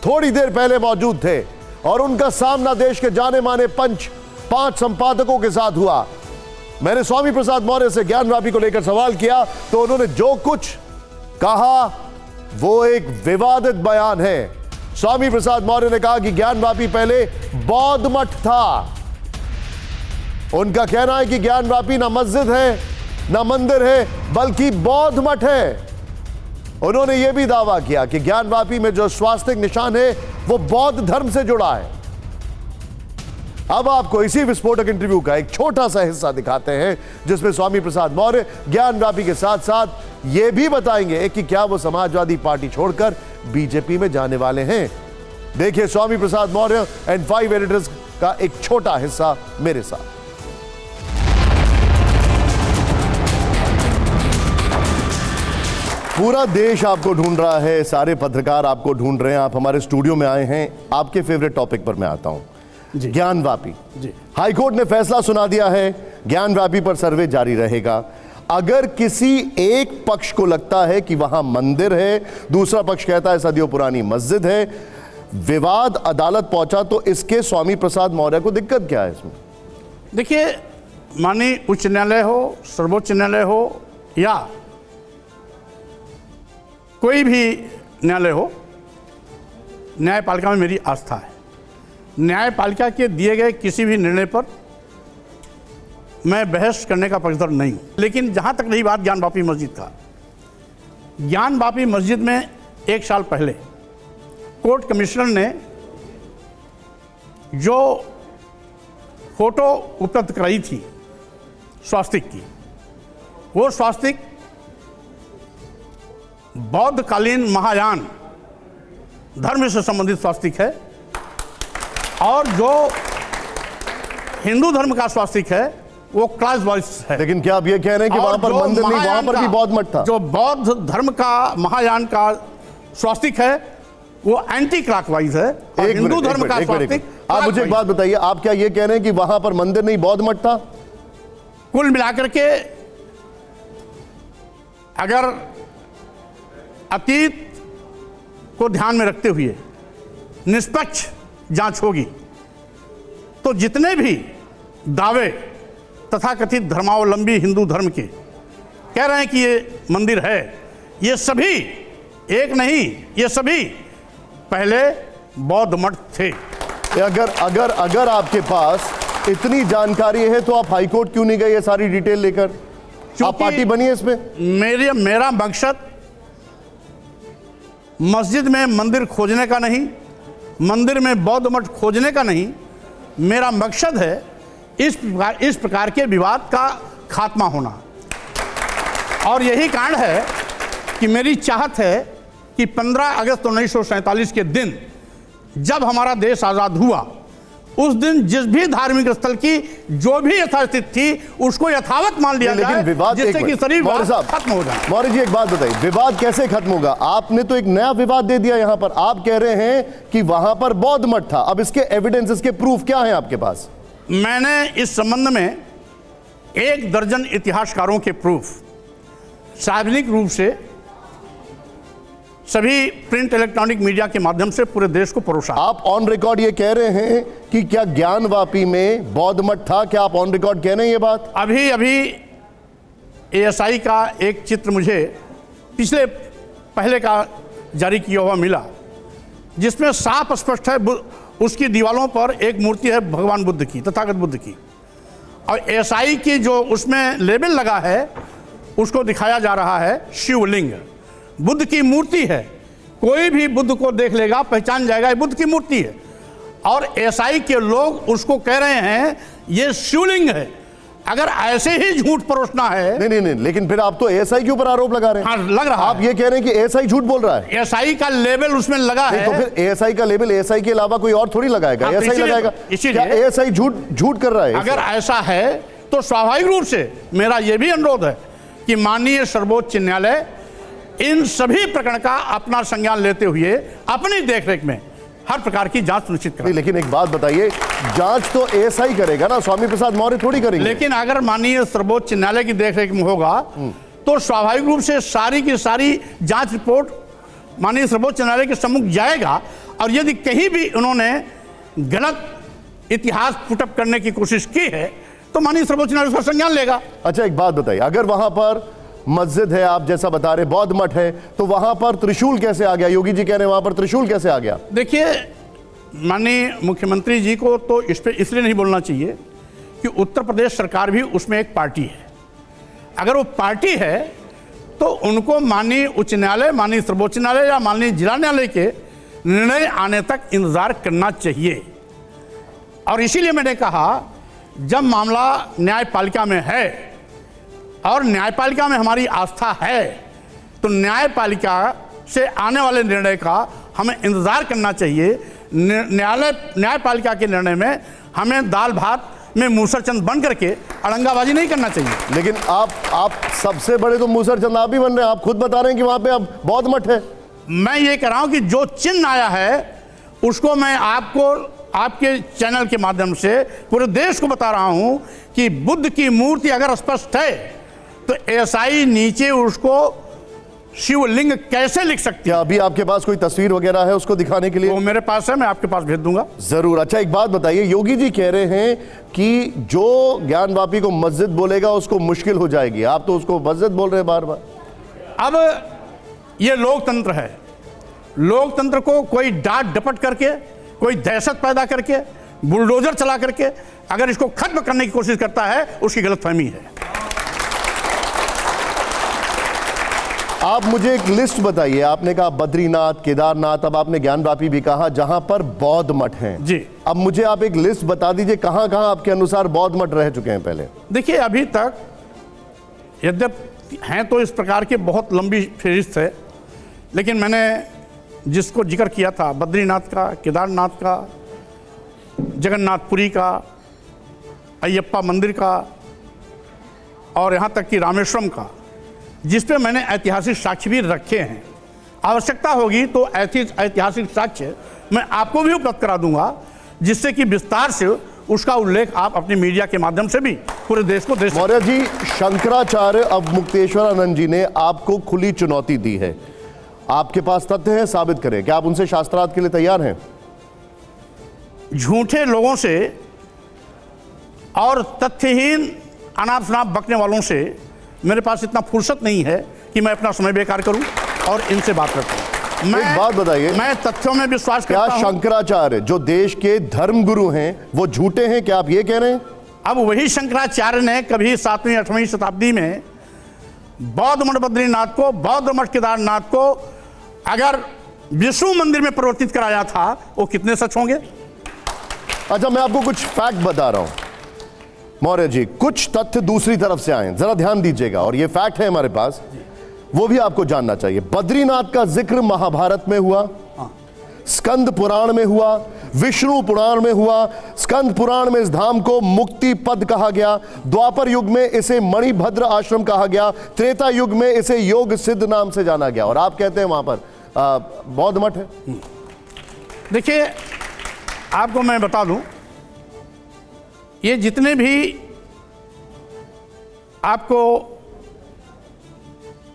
थोड़ी देर पहले मौजूद थे और उनका सामना देश के जाने माने 5 संपादकों के साथ हुआ। मैंने स्वामी प्रसाद मौर्य से ज्ञानवापी को लेकर सवाल किया तो उन्होंने जो कुछ कहा वो एक विवादित बयान है। स्वामी प्रसाद मौर्य ने कहा कि ज्ञानवापी पहले बौद्ध मठ था। उनका कहना है कि ज्ञानवापी ना मस्जिद है ना मंदिर है, बल्कि बौद्ध मठ है। उन्होंने यह भी दावा किया कि ज्ञानवापी में जो स्वास्तिक निशान है वो बौद्ध धर्म से जुड़ा है। अब आपको इसी विस्फोटक इंटरव्यू का एक छोटा सा हिस्सा दिखाते हैं, जिसमें स्वामी प्रसाद मौर्य ज्ञानवापी के साथ साथ यह भी बताएंगे कि क्या वो समाजवादी पार्टी छोड़कर बीजेपी में जाने वाले हैं। देखिए स्वामी प्रसाद मौर्य एंड 5 एडिटर्स का एक छोटा हिस्सा मेरे साथ। पूरा देश आपको ढूंढ रहा है, सारे पत्रकार आपको ढूंढ रहे हैं। आप हमारे स्टूडियो में आए हैं। आपके फेवरेट टॉपिक पर मैं आता हूं, ज्ञानवापी। हाईकोर्ट ने फैसला सुना दिया है, ज्ञानवापी पर सर्वे जारी रहेगा। अगर किसी एक पक्ष को लगता है कि वहां मंदिर है, दूसरा पक्ष कहता है सदियों पुरानी मस्जिद है, विवाद अदालत पहुंचा, तो इसके स्वामी प्रसाद मौर्य को दिक्कत क्या है इसमें? देखिए, माननीय उच्च न्यायालय हो, सर्वोच्च न्यायालय हो या कोई भी न्यायालय हो, न्यायपालिका में मेरी आस्था है। न्यायपालिका के दिए गए किसी भी निर्णय पर मैं बहस करने का पक्षधर नहीं हूं। लेकिन जहां तक रही बात ज्ञानवापी मस्जिद का, ज्ञानवापी मस्जिद में 1 साल पहले कोर्ट कमिश्नर ने जो फोटो उपलब्ध कराई थी स्वास्तिक की, वो स्वास्तिक बौद्धकालीन महायान धर्म से संबंधित स्वास्तिक है, और जो हिंदू धर्म का स्वास्तिक है वो क्लॉक वाइज है। लेकिन क्या आप ये कह रहे हैं कि वहां पर मंदिर नहीं, वहां पर भी बौद्ध मठ था? जो बौद्ध धर्म का महायान का स्वास्तिक है वो एंटी क्लॉकवाइज है, और हिंदू धर्म का स्वास्तिक। आप मुझे एक बात बताइए, आप क्या ये कह रहे हैं कि वहां पर मंदिर नहीं बौद्ध मठ था? कुल मिलाकर के अगर अतीत को ध्यान में रखते हुए निष्पक्ष जांच होगी तो जितने भी दावे तथाकथित धर्मावलंबी हिंदू धर्म के कह रहे हैं कि ये मंदिर है, ये सभी एक नहीं, ये सभी पहले बौद्ध मठ थे। अगर आपके पास इतनी जानकारी है तो आप हाईकोर्ट क्यों नहीं गए ये सारी डिटेल लेकर? आप पार्टी बनी है इसमें? मेरा मकसद मस्जिद में मंदिर खोजने का नहीं, मंदिर में बौद्ध मठ खोजने का नहीं। मेरा मकसद है इस प्रकार के विवाद का खात्मा होना, और यही कारण है कि मेरी चाहत है कि 15 अगस्त 1947 के दिन जब हमारा देश आज़ाद हुआ, उस दिन जिस भी धार्मिक स्थल की जो भी यथास्थिति थी उसको यथावत मान लिया जाए, जिससे कि सारी विवाद खत्म हो जाए। मौर्य जी एक बात बताइए, विवाद कैसे खत्म होगा? आपने तो एक नया विवाद दे दिया यहां पर। आप कह रहे हैं कि वहां पर बौद्ध मठ था। अब इसके एविडेंस, इसके प्रूफ क्या है आपके पास? मैंने इस संबंध में 1 दर्जन इतिहासकारों के प्रूफ सार्वजनिक रूप से सभी प्रिंट इलेक्ट्रॉनिक मीडिया के माध्यम से पूरे देश को परोसा। आप ऑन रिकॉर्ड ये कह रहे हैं कि क्या ज्ञानवापी में बौद्ध मठ था? क्या आप ऑन रिकॉर्ड कह रहे हैं ये बात? अभी एएसआई का एक चित्र मुझे पहले का जारी किया हुआ मिला, जिसमें साफ स्पष्ट है उसकी दीवारों पर एक मूर्ति है भगवान बुद्ध की, तथागत बुद्ध की, और एएसआई की जो उसमें लेबल लगा है उसको दिखाया जा रहा है शिवलिंग। बुद्ध की मूर्ति है, कोई भी बुद्ध को देख लेगा पहचान जाएगा ये बुद्ध की मूर्ति है, और एएसआई के लोग उसको कह रहे हैं ये शिवलिंग है। अगर ऐसे ही झूठ परोसना है नहीं, लेकिन फिर आप तो एएसआई के ऊपर आरोप लगा रहे हैं। हाँ, लग रहा आप ये कह रहे हैं कि एएसआई झूठ बोल रहा है। एएसआई का लेबल उसमें लगा है, तो फिर एएसआई का लेबल एएसआई के अलावा कोई और थोड़ी लगाएगा? एएसआई लगाएगा। क्या एएसआई झूठ कर रहा है? अगर ऐसा है तो स्वाभाविक रूप से मेरा यह भी अनुरोध है कि माननीय सर्वोच्च न्यायालय इन सभी प्रकरण का अपना संज्ञान लेते हुए अपनी देखरेख में हर प्रकार की जांच सुनिश्चित करें। लेकिन एक बात बताइए, जांच तो एएसआई करेगा ना, स्वामी प्रसाद मौर्य थोड़ी करेंगे। लेकिन अगर माननीय सर्वोच्च न्यायालय की देखरेख में होगा तो स्वाभाविक रूप से सारी की सारी जांच रिपोर्ट माननीय सर्वोच्च न्यायालय के सम्मुख जाएगा, और यदि कहीं भी उन्होंने गलत इतिहास पुटअप करने की कोशिश की है तो माननीय सर्वोच्च न्यायालय उसका संज्ञान लेगा। अच्छा एक बात बताइए, अगर वहां पर मस्जिद है, आप जैसा बता रहे बौद्ध मठ है, तो वहां पर त्रिशूल कैसे आ गया? योगी जी कह रहे हैं वहां पर त्रिशूल कैसे आ गया? देखिए, माननीय मुख्यमंत्री जी को तो इस पर इसलिए नहीं बोलना चाहिए कि उत्तर प्रदेश सरकार भी उसमें एक पार्टी है। अगर वो पार्टी है तो उनको माननीय उच्च न्यायालय, माननीय सर्वोच्च न्यायालय या माननीय जिला न्यायालय के निर्णय आने तक इंतजार करना चाहिए। और इसीलिए मैंने कहा, जब मामला न्यायपालिका में है और न्यायपालिका में हमारी आस्था है, तो न्यायपालिका से आने वाले निर्णय का हमें इंतजार करना चाहिए। न्यायपालिका के निर्णय में हमें दाल भात में मूसरचंद बन करके अड़ंगाबाजी नहीं करना चाहिए। लेकिन आप सबसे बड़े तो मूसरचंद आप ही बन रहे हैं। आप खुद बता रहे हैं कि वहां पे अब बौद्ध मठ है। मैं ये कह रहा हूं कि जो चिन्ह आया है उसको मैं आपको आपके चैनल के माध्यम से पूरे देश को बता रहा हूं कि बुद्ध की मूर्ति अगर स्पष्ट है तो एएसआई नीचे उसको शिवलिंग कैसे लिख सकती है? अभी आपके पास कोई तस्वीर वगैरह है उसको दिखाने के लिए? वो मेरे पास है, मैं आपके पास भेज दूंगा। जरूर। अच्छा, एक बात बताइए, योगी जी कह रहे हैं कि जो ज्ञानवापी को मस्जिद बोलेगा उसको मुश्किल हो जाएगी। आप तो उसको मस्जिद बोल रहे हैं बार बार। अब ये लोकतंत्र है। लोकतंत्र को कोई डांट डपट करके, कोई दहशत पैदा करके, बुलडोजर चला करके अगर इसको खत्म करने की कोशिश करता है, उसकी गलतफहमी है। आप मुझे एक लिस्ट बताइए। आपने कहा बद्रीनाथ, केदारनाथ, अब आपने ज्ञानवापी भी कहा जहां पर बौद्ध मठ हैं। जी। अब मुझे आप एक लिस्ट बता दीजिए कहां कहां आपके अनुसार बौद्ध मठ रह चुके हैं पहले। देखिए, अभी तक यद्यप हैं तो इस प्रकार के बहुत लंबी फहरिस्त है, लेकिन मैंने जिसको जिक्र किया था, बद्रीनाथ का, केदारनाथ का, जगन्नाथपुरी का, अयप्पा मंदिर का और यहाँ तक कि रामेश्वरम का, जिस पे मैंने ऐतिहासिक साक्ष्य भी रखे हैं। आवश्यकता होगी तो ऐतिहासिक साक्ष्य मैं आपको भी उपलब्ध करा दूंगा, जिससे कि विस्तार से उसका उल्लेख आप अपनी मीडिया के माध्यम से भी पूरे देश को दे सकते। मौर्य जी, शंकराचार्य अवमुक्तेश्वरानंद जी ने आपको खुली चुनौती दी है। आपके पास तथ्य हैं, साबित करें। क्या आप उनसे शास्त्रार्थ के लिए तैयार हैं? झूठे लोगों से और तथ्यहीन अनाप शनाप बकने वालों से मेरे पास इतना फुर्सत नहीं है कि मैं अपना समय बेकार करूं और इनसे बात करूं। एक बात बताइए, मैं तथ्यों में विश्वास करता हूं। क्या शंकराचार्य जो देश के धर्मगुरु हैं वो झूठे हैं? क्या आप ये कह रहे हैं? अब वही शंकराचार्य ने कभी 7वीं 8वीं शताब्दी में बौद्ध मठ बद्रीनाथ को, बौद्ध मठ केदारनाथ को अगर विष्णु मंदिर में परिवर्तित कराया था, वो कितने सच होंगे? अच्छा, मैं आपको कुछ फैक्ट बता रहा हूं मौर्य जी, कुछ तथ्य दूसरी तरफ से आए, जरा ध्यान दीजिएगा। और ये फैक्ट है हमारे पास, वो भी आपको जानना चाहिए। बद्रीनाथ का जिक्र महाभारत में हुआ, स्कंद पुराण में हुआ, विष्णु पुराण में हुआ। स्कंद पुराण में इस धाम को मुक्ति पद कहा गया, द्वापर युग में इसे मणिभद्र आश्रम कहा गया, त्रेता युग में इसे योग सिद्ध नाम से जाना गया। और आप कहते हैं वहां पर बौद्ध मठ है। देखिए, आपको मैं बता दूं, ये जितने भी आपको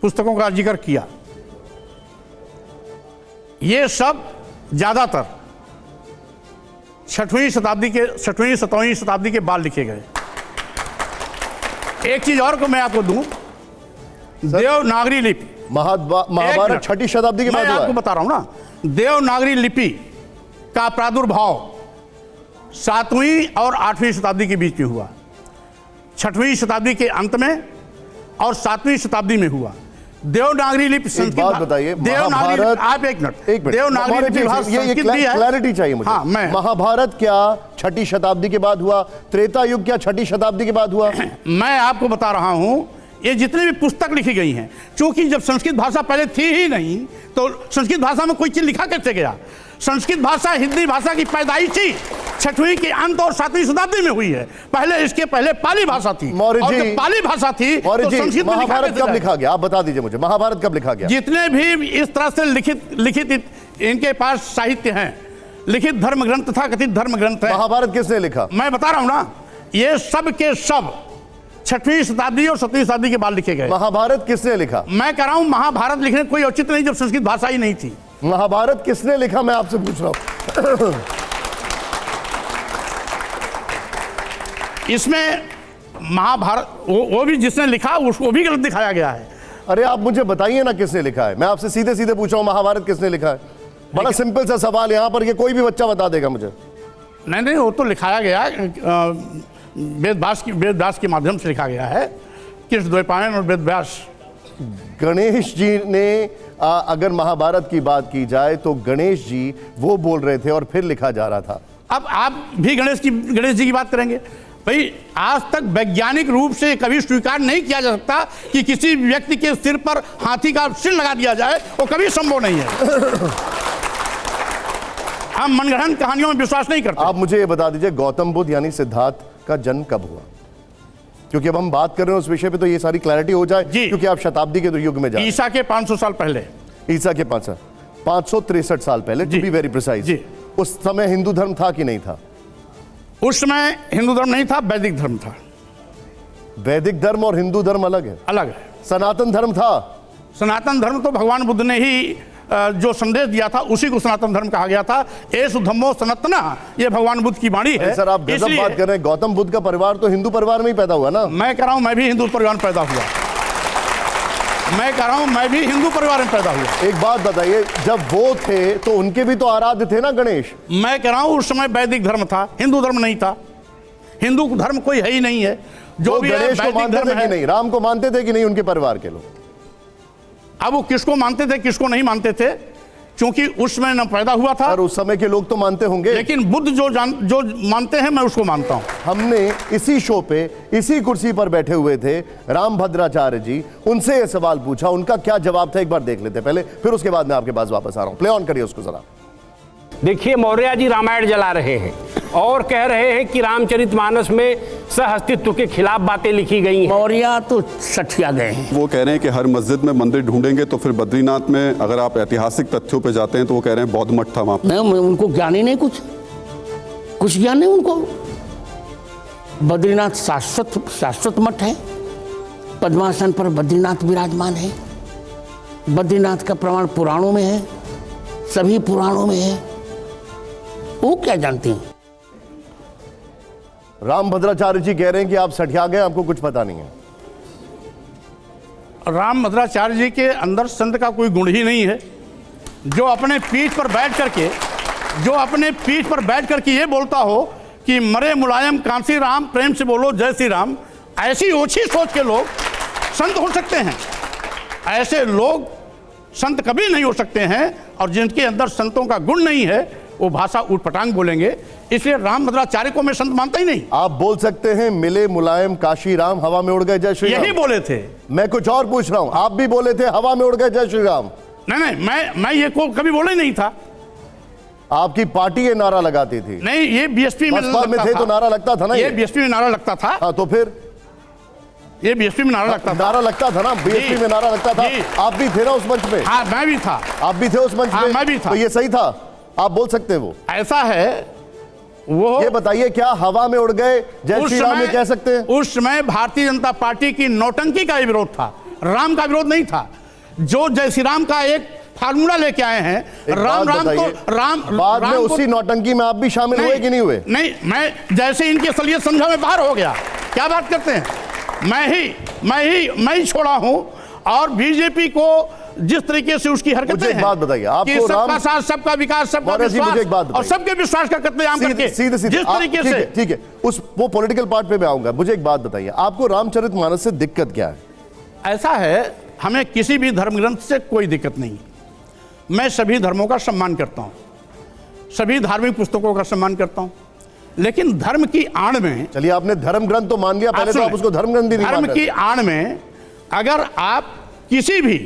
पुस्तकों का जिक्र किया, ये सब ज्यादातर 6वीं 7वीं शताब्दी के बाद लिखे गए। एक चीज और को मैं आपको दूं, देवनागरी लिपि, महाभारत 6ठी शताब्दी के बाद मैं आपको बता रहा हूं ना, देवनागरी लिपि का प्रादुर्भाव 7वीं और 8वीं शताब्दी के बीच में हुआ। 6वीं शताब्दी के अंत में और 7वीं शताब्दी में हुआ। देवनागरी लिपि संस्कृत, बात बताइए, देवनागरी, आप एक मिनट, देवनागरी लिपि क्लैरिटी चाहिए मुझे। हाँ, महाभारत क्या 6ठी शताब्दी के बाद हुआ? त्रेता युग क्या 6ठी शताब्दी के बाद हुआ? मैं आपको बता रहा हूं, ये जितनी भी पुस्तक लिखी गई हैं, क्योंकि जब संस्कृत भाषा पहले थी ही नहीं, तो संस्कृत भाषा में कोई चीज लिखा कैसे गया? संस्कृत भाषा हिंदी भाषा की पैदाइश ही 6वीं के अंत और 7वीं शताब्दी में हुई है। पहले इसके पहले पाली भाषा थी, और जब पाली भाषा थी तो संस्कृत में महाभारत कब लिखा गया? आप बता दीजिए मुझे, महाभारत कब लिखा गया? जितने भी इस तरह से लिखित इनके पास साहित्य हैं, लिखित धर्म ग्रंथ था, कथित धर्म ग्रंथ है। महाभारत किसने लिखा? मैं बता रहा हूं ना, ये सब के सब 6वीं शताब्दी और 7वीं शताब्दी के बाद लिखे गए। महाभारत किसने लिखा? मैं कह रहा हूं, महाभारत लिखने कोई औचित्य नहीं जब संस्कृत भाषा ही नहीं थी। महाभारत किसने लिखा, मैं आपसे पूछ रहा हूं। इसमें महाभारत वो भी जिसने लिखा उसको भी गलत दिखाया गया है। अरे आप मुझे बताइए ना किसने लिखा है। मैं आपसे सीधे सीधे पूछ रहा हूं, महाभारत किसने लिखा है? बड़ा सिंपल सा सवाल यहां पर, ये कोई भी बच्चा बता देगा मुझे। नहीं, वो तो लिखाया गया वेदव्यास के माध्यम से लिखा गया है, कृष्ण द्वैपायन और वेदव्यास। गणेश जी ने अगर महाभारत की बात की जाए तो गणेश जी वो बोल रहे थे और फिर लिखा जा रहा था। अब आप भी गणेश जी की बात करेंगे भाई? आज तक वैज्ञानिक रूप से कभी स्वीकार नहीं किया जा सकता कि किसी व्यक्ति के सिर पर हाथी का सिर लगा दिया जाए, वो कभी संभव नहीं है। हम मनगढ़ंत कहानियों में विश्वास नहीं करते। आप मुझे ये बता दीजिए, गौतम बुद्ध यानी सिद्धार्थ का जन्म कब हुआ? क्योंकि अब हम बात कर रहे हैं उस विषय पे, तो ये सारी क्लैरिटी हो जाए, क्योंकि आप शताब्दी के युग में जाए। ईसा के 500 साल पहले। ईसा के 563 साल पहले, टू बी वेरी प्रिसाइज। उस समय हिंदू धर्म था कि नहीं था? उस समय हिंदू धर्म नहीं था, वैदिक धर्म था। वैदिक धर्म और हिंदू धर्म अलग है? अलग है। सनातन धर्म था? सनातन धर्म तो भगवान बुद्ध ने ही जो संदेश दिया था उसी को सनातन धर्म कहा गया था। एसु धम्मो सनातना, ये भगवान बुद्ध की वाणी है। सर आप गजब बात कर रहे हैं। गौतम बुद्ध का परिवार तो हिंदू परिवार में ही पैदा हुआ ना? मैं कह रहा हूं मैं भी हिंदू परिवार में पैदा हुआ। मैं कह रहा हूं मैं भी हिंदू परिवार में पैदा हुआ। एक बात बताइए, जब वो थे तो उनके भी तो आराध्य थे ना गणेश? मैं कह रहा हूं उस समय वैदिक धर्म था, हिंदू धर्म नहीं था। हिंदू धर्म कोई है ही नहीं है। जो भी गणेश को मानते थे कि नहीं? राम को मानते थे कि नहीं उनके परिवार के लोग? अब वो किसको मानते थे किसको नहीं मानते थे, क्योंकि उसमें न पैदा हुआ था। और उस समय के लोग तो मानते होंगे, लेकिन बुद्ध जो मानते हैं मैं उसको मानता हूं। हमने इसी शो पे इसी कुर्सी पर बैठे हुए थे रामभद्राचार्य जी, उनसे ये सवाल पूछा, उनका क्या जवाब था एक बार देख लेते पहले, फिर उसके बाद मैं आपके पास वापस आ रहा हूं। प्ले ऑन करिए उसको जरा। देखिए, मौर्य जी रामायण जला रहे हैं और कह रहे हैं कि रामचरितमानस में सह-अस्तित्व के खिलाफ बातें लिखी गई हैं। मौर्य तो सठिया गए हैं। वो कह रहे हैं कि हर मस्जिद में मंदिर ढूंढेंगे, तो फिर बद्रीनाथ में अगर आप ऐतिहासिक तथ्यों पे जाते हैं तो वो कह रहे हैं बौद्ध मठ था वहां। नहीं, उनको ज्ञान ही नहीं, कुछ ज्ञान नहीं उनको। बद्रीनाथ शाश्वत मठ है, पद्मासन पर बद्रीनाथ विराजमान है। बद्रीनाथ का प्रमाण पुराणों में है, सभी पुराणों में है। वो क्या जानते हैं? रामभद्राचार्य जी कह रहे हैं कि आप सठिया गए, आपको कुछ पता नहीं है। रामभद्राचार्य जी के अंदर संत का कोई गुण ही नहीं है। जो अपने पीठ पर बैठ करके ये बोलता हो कि मरे मुलायम कांसी राम, प्रेम से बोलो जय श्री राम, ऐसी ओछी सोच के लोग संत हो सकते हैं? ऐसे लोग संत कभी नहीं हो सकते हैं। और जिनके अंदर संतों का गुण नहीं है वो भाषा उटपटांग बोलेंगे। इसलिए रामभद्राचार्य को मैं संत मानता ही नहीं। आप बोल सकते हैं मिले मुलायम काशी राम, हवा में उड़ गए जय श्री राम। यही बोले थे। मैं कुछ और पूछ रहा हूं, आप भी बोले थे हवा में उड़ गए जय श्री राम। नहीं, मैं ये को कभी बोले नहीं था। आपकी पार्टी ये नारा लगाती थी? नहीं, ये बीएसपी में थे तो नारा लगता था ना? ये बीएसपी में नारा लगता था। हाँ, तो फिर ये बीएसपी में नारा लगता था। नारा लगता था ना, बीएसपी में नारा लगता था। आप भी थे ना उस मंच पे? हाँ, मैं भी था। आप भी थे उस मंच पे? मैं भी था। तो ये सही था, आप बोल सकते हैं वो ऐसा है। वो ये बताइए, क्या हवा में उड़ गए जय श्री राम कह सकते हैं? उस समय भारतीय जनता पार्टी की नौटंकी का विरोध था, राम का विरोध नहीं था। जो जय श्री राम का एक फार्मूला लेके आए हैं, राम बाद में उसी नौटंकी में आप भी शामिल हुए कि नहीं हुए? नहीं, मैं जैसे इनकी असलियत समझा में बाहर हो गया। क्या बात करते हैं? मैं ही छोड़ा हूं। और बीजेपी को जिस तरीके से उसकी हरकतें हैं, बात बताइए आपको, सबका साथ, सबका विकास, सबका विश्वास और सबके विश्वास का कत्लेआम करके सीधे जिस तरीके से, ठीक है, वो पॉलिटिकल पार्ट पे मैं आऊंगा। मुझे एक बात बताइए, आपको रामचरितमानस से दिक्कत क्या है? ऐसा है, हमें किसी भी धर्म ग्रंथ से कोई दिक्कत नहीं। मैं सभी धर्मों का सम्मान करता हूं, सभी धार्मिक पुस्तकों का सम्मान करता हूं, लेकिन धर्म की आड़ में, चलिए आपने धर्म ग्रंथ तो मान लिया, पहले तो आप उसको धर्म ग्रंथ ही नहीं मान रहे। धर्म की आड़ में अगर आप किसी भी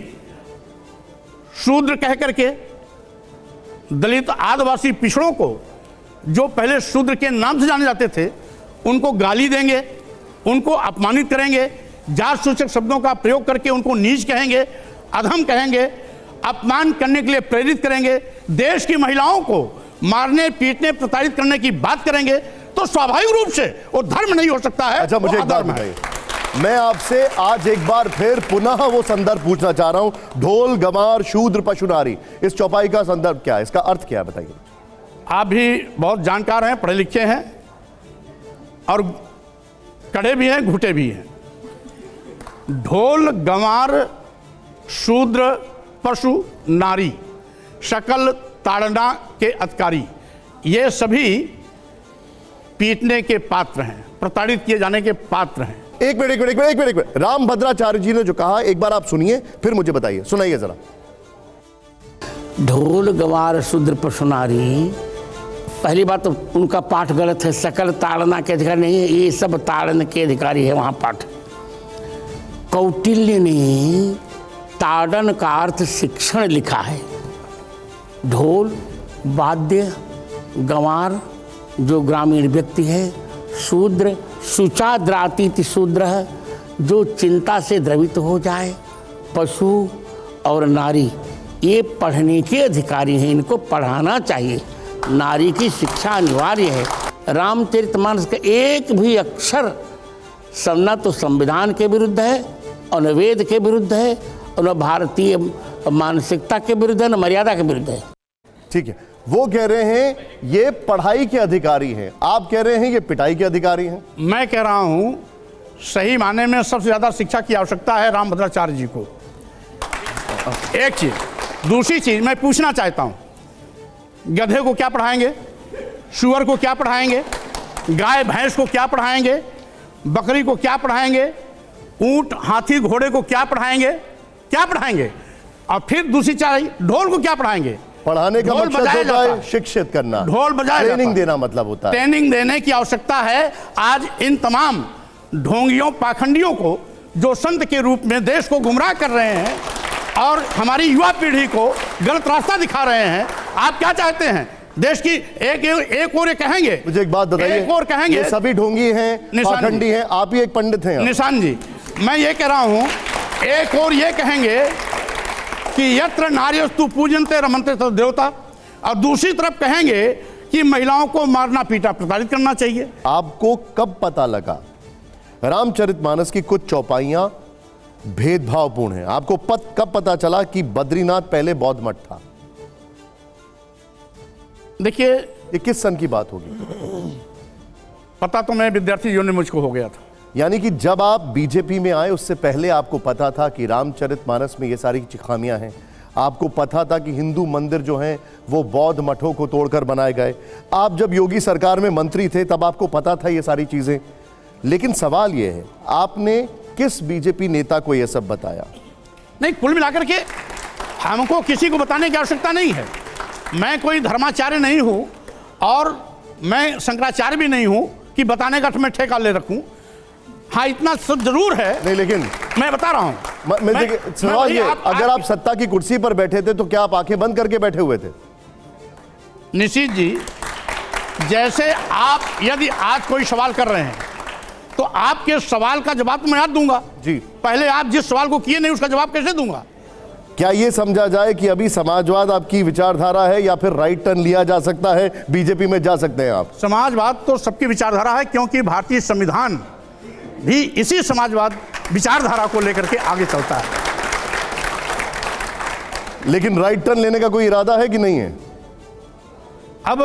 शूद्र कह करके दलित आदिवासी पिछड़ों को, जो पहले शूद्र के नाम से जाने जाते थे, उनको गाली देंगे, उनको अपमानित करेंगे, जात सूचक शब्दों का प्रयोग करके उनको नीच कहेंगे, अधम कहेंगे, अपमान करने के लिए प्रेरित करेंगे, देश की महिलाओं को मारने, पीटने, प्रताड़ित करने की बात करेंगे, तो स्वाभाविक रूप से वो धर्म नहीं हो सकता है। अच्छा, मुझे एक बात बताइए, मैं आपसे आज एक बार फिर पुनः वो संदर्भ पूछना चाह रहा हूं, ढोल गंवार शूद्र पशु नारी, इस चौपाई का संदर्भ क्या है, इसका अर्थ क्या है, बताइए। आप भी बहुत जानकार हैं, पढ़े लिखे हैं और कड़े भी हैं, घुटे भी हैं। ढोल गंवार शूद्र, पशु, नारी, सकल ताड़ना के अधिकारी, ये सभी पीटने के पात्र हैं, प्रताड़ित किए जाने के पात्र हैं। एक मिनट। राम भद्राचार्य जी ने जो कहा एक बार आप सुनिए, फिर मुझे बताइए, सुनाइए जरा। ढोल गवार शूद्र पशु नारी, पहली बात तो उनका पाठ गलत है। सकल ताड़ना के अधिकारी नहीं है, ये सब ताड़न के अधिकारी है वहाँ पाठ। कौटिल्य ने ताड़न का अर्थ शिक्षण लिखा है। ढोल, वाद्य, गंवार जो ग्रामीण व्यक्ति है, शूद्र, शुचाद्रातीति शूद्र है जो चिंता से द्रवित हो जाए, पशु और नारी ये पढ़ने के अधिकारी हैं, इनको पढ़ाना चाहिए। नारी की शिक्षा अनिवार्य है। रामचरितमानस का एक भी अक्षर न तो संविधान के विरुद्ध है और न वेद के विरुद्ध है और न भारतीय मानसिकता के विरुद्ध है, न मर्यादा के विरुद्ध है। ठीक है, वो कह रहे हैं ये पढ़ाई के अधिकारी हैं, आप कह रहे हैं ये पिटाई के अधिकारी हैं। मैं कह रहा हूं सही माने में सबसे ज्यादा शिक्षा की आवश्यकता है राम भद्राचार्य जी को। एक चीज, दूसरी चीज मैं पूछना चाहता हूं, गधे को क्या पढ़ाएंगे, सुअर को क्या पढ़ाएंगे, गाय भैंस को क्या पढ़ाएंगे, बकरी को क्या पढ़ाएंगे, ऊंट हाथी घोड़े को क्या पढ़ाएंगे, क्या पढ़ाएंगे? और फिर दूसरी चीज, ढोल को क्या पढ़ाएंगे? पढ़ाने का मतलब होता है शिक्षित करना, ढोल बजाया, ट्रेनिंग देना मतलब होता है। ट्रेनिंग देने की आवश्यकता है। आज इन तमाम ढोंगियों, पाखंडियों को जो संत के रूप में देश को गुमराह कर रहे हैं और हमारी युवा पीढ़ी को गलत रास्ता दिखा रहे हैं, आप क्या चाहते हैं? देश की एक और ये कहेंगे, मुझे एक बात बताइए, एक और कहेंगे, ये सभी ढोंगी हैं, पाखंडी हैं, आप ही एक पंडित हैं। निशान जी, मैं ये कह रहा हूं, एक और ये कहेंगे कि यत्र नार्यस्तु पूजन्ते रमन्ते तत् देवता, और दूसरी तरफ कहेंगे कि महिलाओं को मारना पीटा प्रताड़ित करना चाहिए। आपको कब पता लगा रामचरितमानस की कुछ चौपाइयां भेदभावपूर्ण हैं? आपको कब पता चला कि बद्रीनाथ पहले बौद्ध मठ था? देखिए, ये किस सन की बात होगी? पता तो मैं विद्यार्थी जीवन में मुझको हो गया था। यानी कि जब आप बीजेपी में आए उससे पहले आपको पता था कि रामचरितमानस में ये सारी खामियां हैं, आपको पता था कि हिंदू मंदिर जो हैं वो बौद्ध मठों को तोड़कर बनाए गए। आप जब योगी सरकार में मंत्री थे तब आपको पता था ये सारी चीजें। लेकिन सवाल ये है, आपने किस बीजेपी नेता को ये सब बताया? नहीं, कुल मिलाकर के हमको किसी को बताने की आवश्यकता नहीं है। मैं कोई धर्माचार्य नहीं हूं और मैं शंकराचार्य भी नहीं हूं कि बताने का मैं ठेका ले रखूं। हाँ, इतना सब जरूर है। नहीं, लेकिन मैं बता रहा हूं, सवाल ये, अगर आप सत्ता की कुर्सी पर बैठे थे तो क्या आप आंखें बंद करके बैठे हुए थे? निशित जी, जैसे आप यदि आज कोई सवाल कर रहे हैं तो आपके सवाल का जवाब तो मैं आज दूंगा जी। पहले आप जिस सवाल को किए नहीं उसका जवाब कैसे दूंगा? क्या ये समझा जाए कि अभी समाजवाद आपकी विचारधारा है या फिर राइट टर्न लिया जा सकता है, बीजेपी में जा सकते हैं आप? समाजवाद तो सबकी विचारधारा है, क्योंकि भारतीय संविधान भी इसी समाजवाद विचारधारा को लेकर के आगे चलता है। लेकिन राइट टर्न लेने का कोई इरादा है कि नहीं है? अब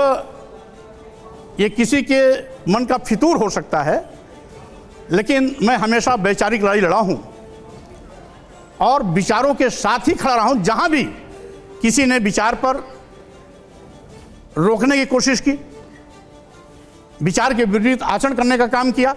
ये किसी के मन का फितूर हो सकता है, लेकिन मैं हमेशा वैचारिक लड़ाई लड़ा हूं और विचारों के साथ ही खड़ा रहा हूं। जहां भी किसी ने विचार पर रोकने की कोशिश की, विचार के विपरीत आचरण करने का काम किया,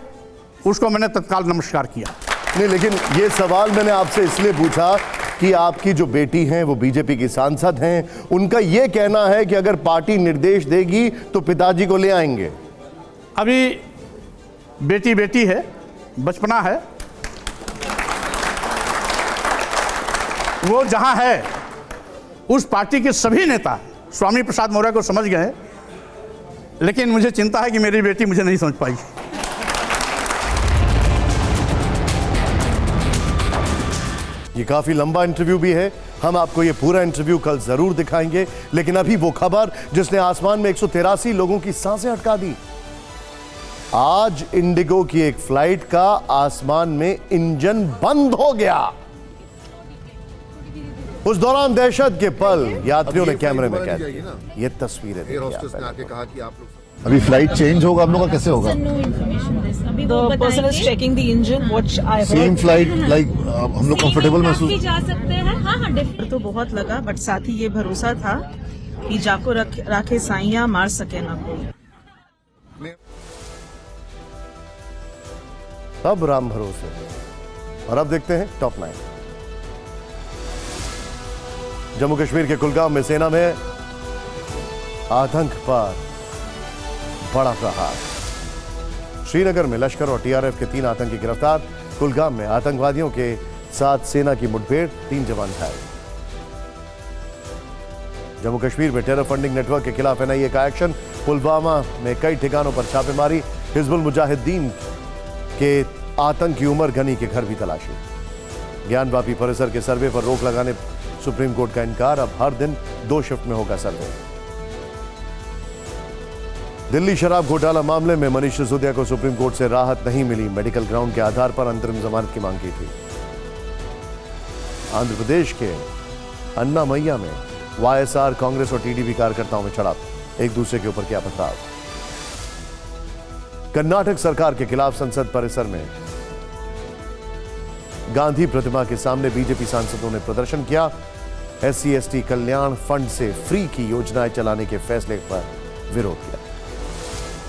उसको मैंने तत्काल नमस्कार किया। नहीं, लेकिन ये सवाल मैंने आपसे इसलिए पूछा कि आपकी जो बेटी हैं वो बीजेपी की सांसद हैं, उनका ये कहना है कि अगर पार्टी निर्देश देगी तो पिताजी को ले आएंगे। अभी बेटी बेटी है, बचपना है, वो जहां है उस पार्टी के सभी नेता स्वामी प्रसाद मौर्य को समझ गए, लेकिन मुझे चिंता है कि मेरी बेटी मुझे नहीं समझ पाई। ये काफी लंबा इंटरव्यू भी है, हम आपको ये पूरा इंटरव्यू कल जरूर दिखाएंगे। लेकिन अभी वो खबर जिसने आसमान में 183 लोगों की सांसें अटका दी। आज इंडिगो की एक फ्लाइट का आसमान में इंजन बंद हो गया। उस दौरान दहशत के पल यात्रियों ने कैमरे में कैद किए। ये तस्वीरें देखिए आप। अभी फ्लाइट चेंज होगा हम लोग का, कैसे होगा? The person is checking the engine, what I heard. Same flight like हम लोग कंफर्टेबल महसूस जा सकते हैं। हाँ डिफरेंट तो बहुत लगा, बट साथ ही ये भरोसा था कि जाको राखे साइया मार सके ना कोई। अब राम भरोसे। और अब देखते हैं टॉप 9। जम्मू कश्मीर के कुलगाम में सेना में आतंक पर बड़ा प्रहार। श्रीनगर में लश्कर और टीआरएफ के 3 आतंकी गिरफ्तार। कुलगाम में आतंकवादियों के साथ सेना की मुठभेड़, 3 जवान घायल। जम्मू कश्मीर में टेरर फंडिंग नेटवर्क के खिलाफ एनआईए का एक्शन। पुलवामा में कई ठिकानों पर छापेमारी। हिजबुल मुजाहिदीन के आतंकी उमर गनी के घर भी तलाशी। ज्ञानवापी परिसर के सर्वे पर रोक लगाने सुप्रीम कोर्ट का इनकार। अब हर दिन 2 शिफ्ट में होगा सर्वे। दिल्ली शराब घोटाला मामले में मनीष सिसोदिया को सुप्रीम कोर्ट से राहत नहीं मिली। मेडिकल ग्राउंड के आधार पर अंतरिम जमानत की मांग की थी। आंध्र प्रदेश के अन्नामय्या में वाईएसआर, कांग्रेस और टीडीपी कार्यकर्ताओं में झड़प। एक दूसरे के ऊपर किया पथराव। कर्नाटक सरकार के खिलाफ संसद परिसर में गांधी प्रतिमा के सामने बीजेपी सांसदों ने प्रदर्शन किया। SC/ST कल्याण फंड से फ्री की योजनाएं चलाने के फैसले पर विरोध किया।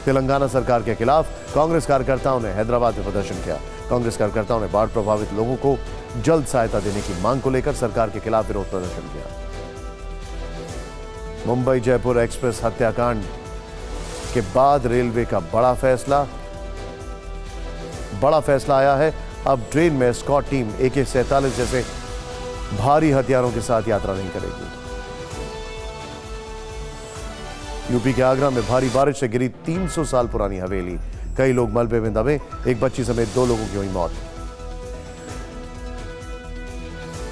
तेलंगाना सरकार के खिलाफ कांग्रेस कार्यकर्ताओं ने हैदराबाद में प्रदर्शन किया। कांग्रेस कार्यकर्ताओं ने बाढ़ प्रभावित लोगों को जल्द सहायता देने की मांग को लेकर सरकार के खिलाफ विरोध प्रदर्शन किया। मुंबई जयपुर एक्सप्रेस हत्याकांड के बाद रेलवे का बड़ा फैसला आया है। अब ट्रेन में एस्कॉर्ट टीम AK-47 जैसे भारी हथियारों के साथ यात्रा नहीं करेगी। यूपी के आगरा में भारी बारिश से गिरी 300 साल पुरानी हवेली। कई लोग मलबे में दबे। एक बच्ची समेत 2 लोगों की हुई मौत।